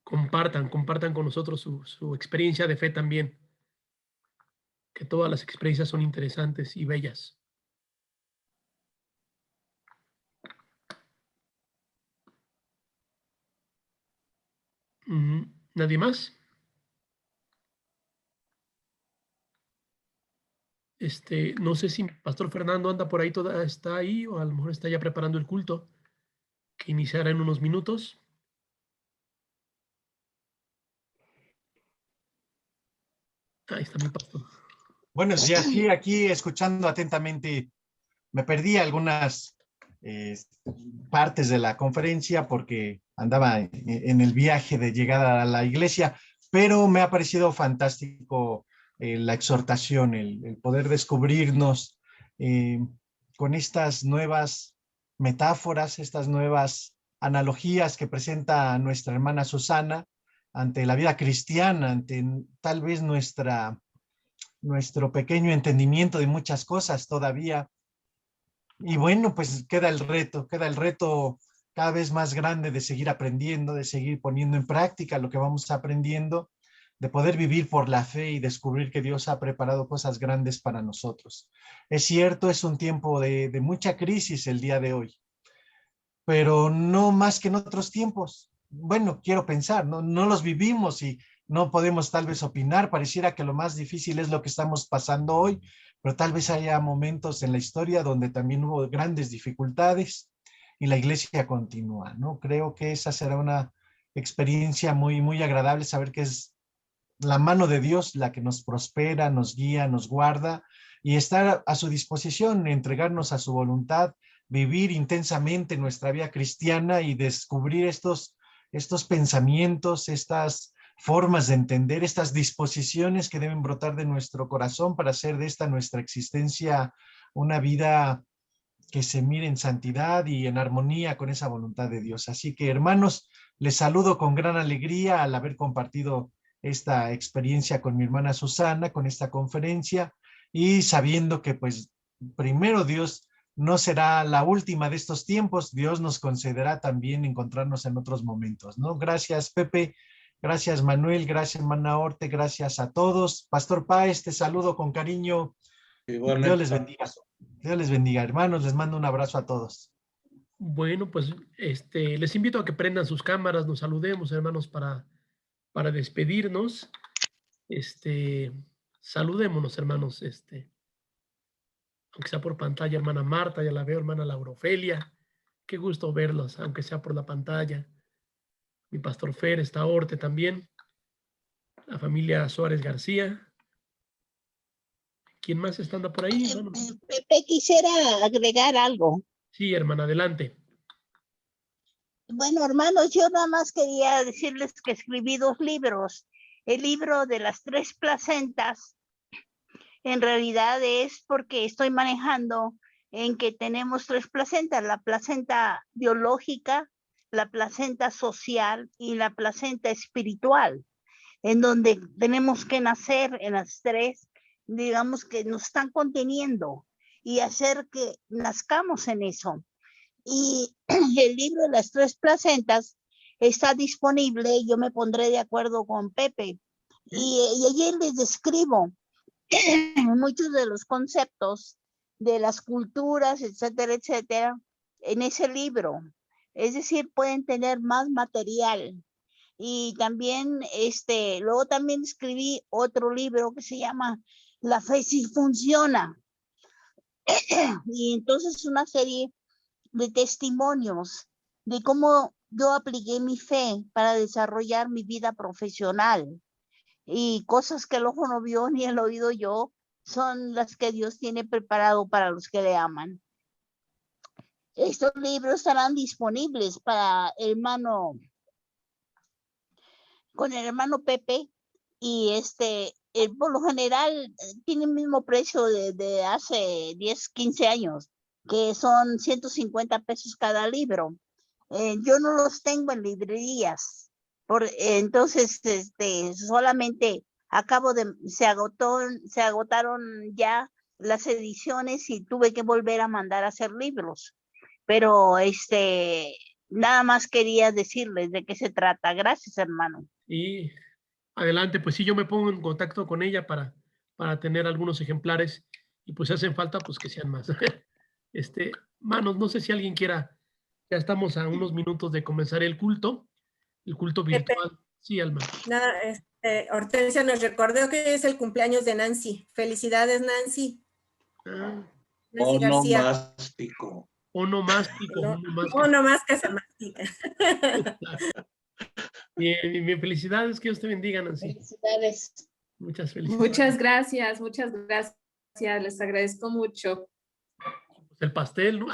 Compartan con nosotros su experiencia de fe también. Que todas las experiencias son interesantes y bellas. ¿Nadie más? No sé si Pastor Fernando anda por ahí, está ahí, o a lo mejor está ya preparando el culto, que iniciará en unos minutos. Ahí está mi pastor. Buenos días, sí, aquí escuchando atentamente. Me perdí algunas partes de la conferencia porque andaba en el viaje de llegada a la iglesia, pero me ha parecido fantástico la exhortación, el poder descubrirnos con estas nuevas metáforas, estas nuevas analogías que presenta nuestra hermana Susana ante la vida cristiana, ante tal vez nuestro pequeño entendimiento de muchas cosas todavía. Y bueno, pues queda el reto cada vez más grande de seguir aprendiendo, de seguir poniendo en práctica lo que vamos aprendiendo, de poder vivir por la fe y descubrir que Dios ha preparado cosas grandes para nosotros. Es cierto, es un tiempo de mucha crisis el día de hoy, pero no más que en otros tiempos. Bueno, quiero pensar, no los vivimos y no podemos tal vez opinar, pareciera que lo más difícil es lo que estamos pasando hoy, pero tal vez haya momentos en la historia donde también hubo grandes dificultades y la iglesia continúa, ¿no? Creo que esa será una experiencia muy, muy agradable, saber que es la mano de Dios la que nos prospera, nos guía, nos guarda, y estar a su disposición, entregarnos a su voluntad, vivir intensamente nuestra vida cristiana y descubrir estos pensamientos, estas formas de entender, estas disposiciones que deben brotar de nuestro corazón para hacer de esta nuestra existencia una vida que se mire en santidad y en armonía con esa voluntad de Dios. Así que, hermanos, les saludo con gran alegría al haber compartido esta experiencia con mi hermana Susana, con esta conferencia, y sabiendo que, pues, primero Dios no será la última de estos tiempos, Dios nos concederá también encontrarnos en otros momentos, ¿no? Gracias, Pepe. Gracias, Manuel. Gracias, hermana Orte. Gracias a todos. Pastor Páez, te saludo con cariño. Igualmente. Dios les bendiga. Dios les bendiga. Hermanos, les mando un abrazo a todos. Bueno, pues les invito a que prendan sus cámaras, nos saludemos, hermanos, para despedirnos. Saludémonos, hermanos, aunque sea por pantalla, hermana Marta, ya la veo, hermana Laura Ofelia. Qué gusto verlos, aunque sea por la pantalla. Mi pastor Fer, está Orte también. La familia Suárez García. ¿Quién más está por ahí? Bueno, Pepe, quisiera agregar algo. sí, hermana, adelante. Bueno, hermanos, yo nada más quería decirles que escribí 2 libros. El libro de las 3 placentas, en realidad es porque estoy manejando en que tenemos 3 placentas, la placenta biológica, la placenta social y la placenta espiritual, en donde tenemos que nacer en las tres, digamos que nos están conteniendo y hacer que nazcamos en eso. Y el libro de las tres placentas está disponible, yo me pondré de acuerdo con Pepe, y allí les describo muchos de los conceptos de las culturas, etcétera, etcétera, en ese libro. Es decir, pueden tener más material. Y también, luego también escribí otro libro que se llama La fe sí funciona. Y entonces una serie de testimonios de cómo yo apliqué mi fe para desarrollar mi vida profesional. Y cosas que el ojo no vio ni el oído yo son las que Dios tiene preparado para los que le aman. Estos libros estarán disponibles para con el hermano Pepe, y por lo general tiene el mismo precio de hace 10, 15 años, que son 150 pesos cada libro. Yo no los tengo en librerías, entonces solamente se agotaron ya las ediciones y tuve que volver a mandar a hacer libros. Pero nada más quería decirles de qué se trata. Gracias, hermano. Y adelante, pues sí, yo me pongo en contacto con ella para tener algunos ejemplares, y pues si hacen falta, pues que sean más. Manos, no sé si alguien quiera, ya estamos a unos minutos de comenzar el culto virtual. Pepe. Sí, Alma. Nada, Hortensia nos recordó que es el cumpleaños de Nancy. Felicidades, Nancy. Nancy García. Onomástico. Onomástico. No más que se mastica. Bien, felicidades, que Dios te bendiga, Nancy. Felicidades. Muchas felicidades. Muchas gracias. Les agradezco mucho. Pues el pastel, ¿no?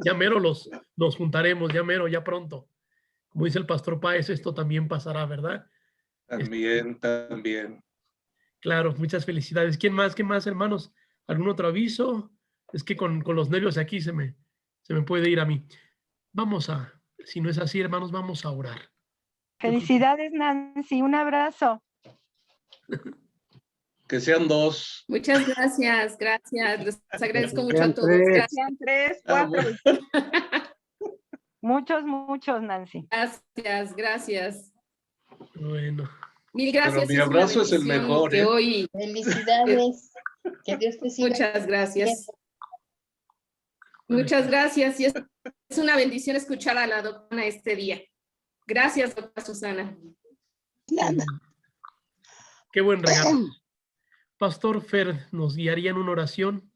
ya mero nos juntaremos, ya pronto. Como dice el pastor Páez, esto también pasará, ¿verdad? También. Claro, muchas felicidades. ¿Quién más, hermanos? ¿Algún otro aviso? Es que con los nervios aquí se me puede ir a mí. Si no es así, hermanos, vamos a orar. Felicidades, Nancy. Un abrazo. Que sean 2. Muchas gracias. Les agradezco mucho a todos. Gracias. Sean 3, 4. Muchos, Nancy. Gracias. Bueno. Mil gracias. Pero mi abrazo es el mejor. Hoy... Felicidades. Que Dios te siga. Muchas gracias. Muchas gracias. Y es una bendición escuchar a la doctora este día. Gracias, doctora Susana. Nada. Qué buen regalo. Pastor Fer, ¿nos guiaría en una oración?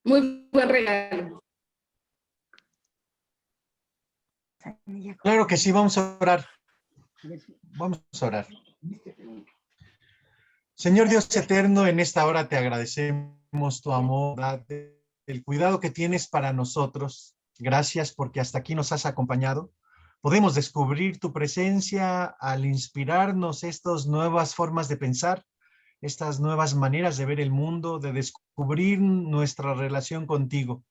Muy buen regalo. Claro que sí, vamos a orar. Vamos a orar. Señor Dios eterno, en esta hora te agradecemos tu amor, el cuidado que tienes para nosotros. Gracias porque hasta aquí nos has acompañado. Podemos descubrir tu presencia al inspirarnos estas nuevas formas de pensar, estas nuevas maneras de ver el mundo, de descubrir nuestra relación contigo.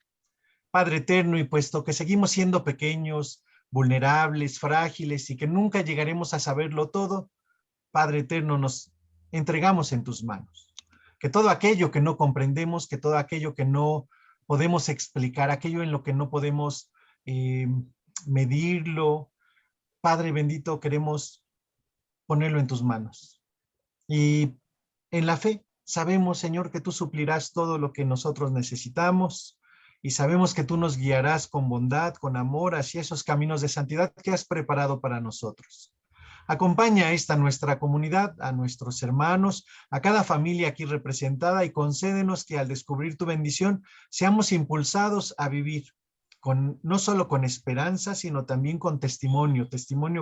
Padre eterno, y puesto que seguimos siendo pequeños, vulnerables, frágiles y que nunca llegaremos a saberlo todo, Padre eterno, nos entregamos en tus manos. Que todo aquello que no comprendemos, que todo aquello que no podemos explicar, aquello en lo que no podemos medirlo, Padre bendito, queremos ponerlo en tus manos. Y en la fe sabemos, Señor, que tú suplirás todo lo que nosotros necesitamos, y sabemos que tú nos guiarás con bondad, con amor, hacia esos caminos de santidad que has preparado para nosotros. Acompaña a esta nuestra comunidad, a nuestros hermanos, a cada familia aquí representada, y concédenos que al descubrir tu bendición seamos impulsados a vivir no solo con esperanza, sino también con testimonio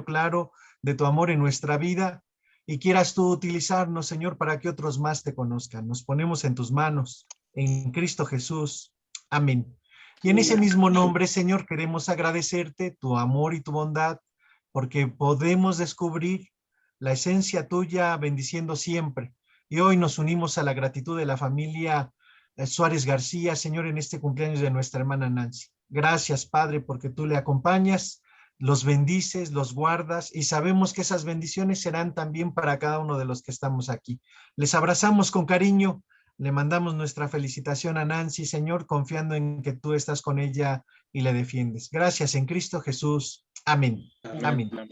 claro de tu amor en nuestra vida, y quieras tú utilizarnos, Señor, para que otros más te conozcan. Nos ponemos en tus manos, en Cristo Jesús. Amén. Y en ese mismo nombre, Señor, queremos agradecerte tu amor y tu bondad, porque podemos descubrir la esencia tuya bendiciendo siempre. Y hoy nos unimos a la gratitud de la familia Suárez García, Señor, en este cumpleaños de nuestra hermana Nancy. Gracias, Padre, porque tú le acompañas, los bendices, los guardas y sabemos que esas bendiciones serán también para cada uno de los que estamos aquí. Les abrazamos con cariño, le mandamos nuestra felicitación a Nancy, Señor, confiando en que tú estás con ella y le defiendes. Gracias en Cristo Jesús. Amén. Amén. Amén.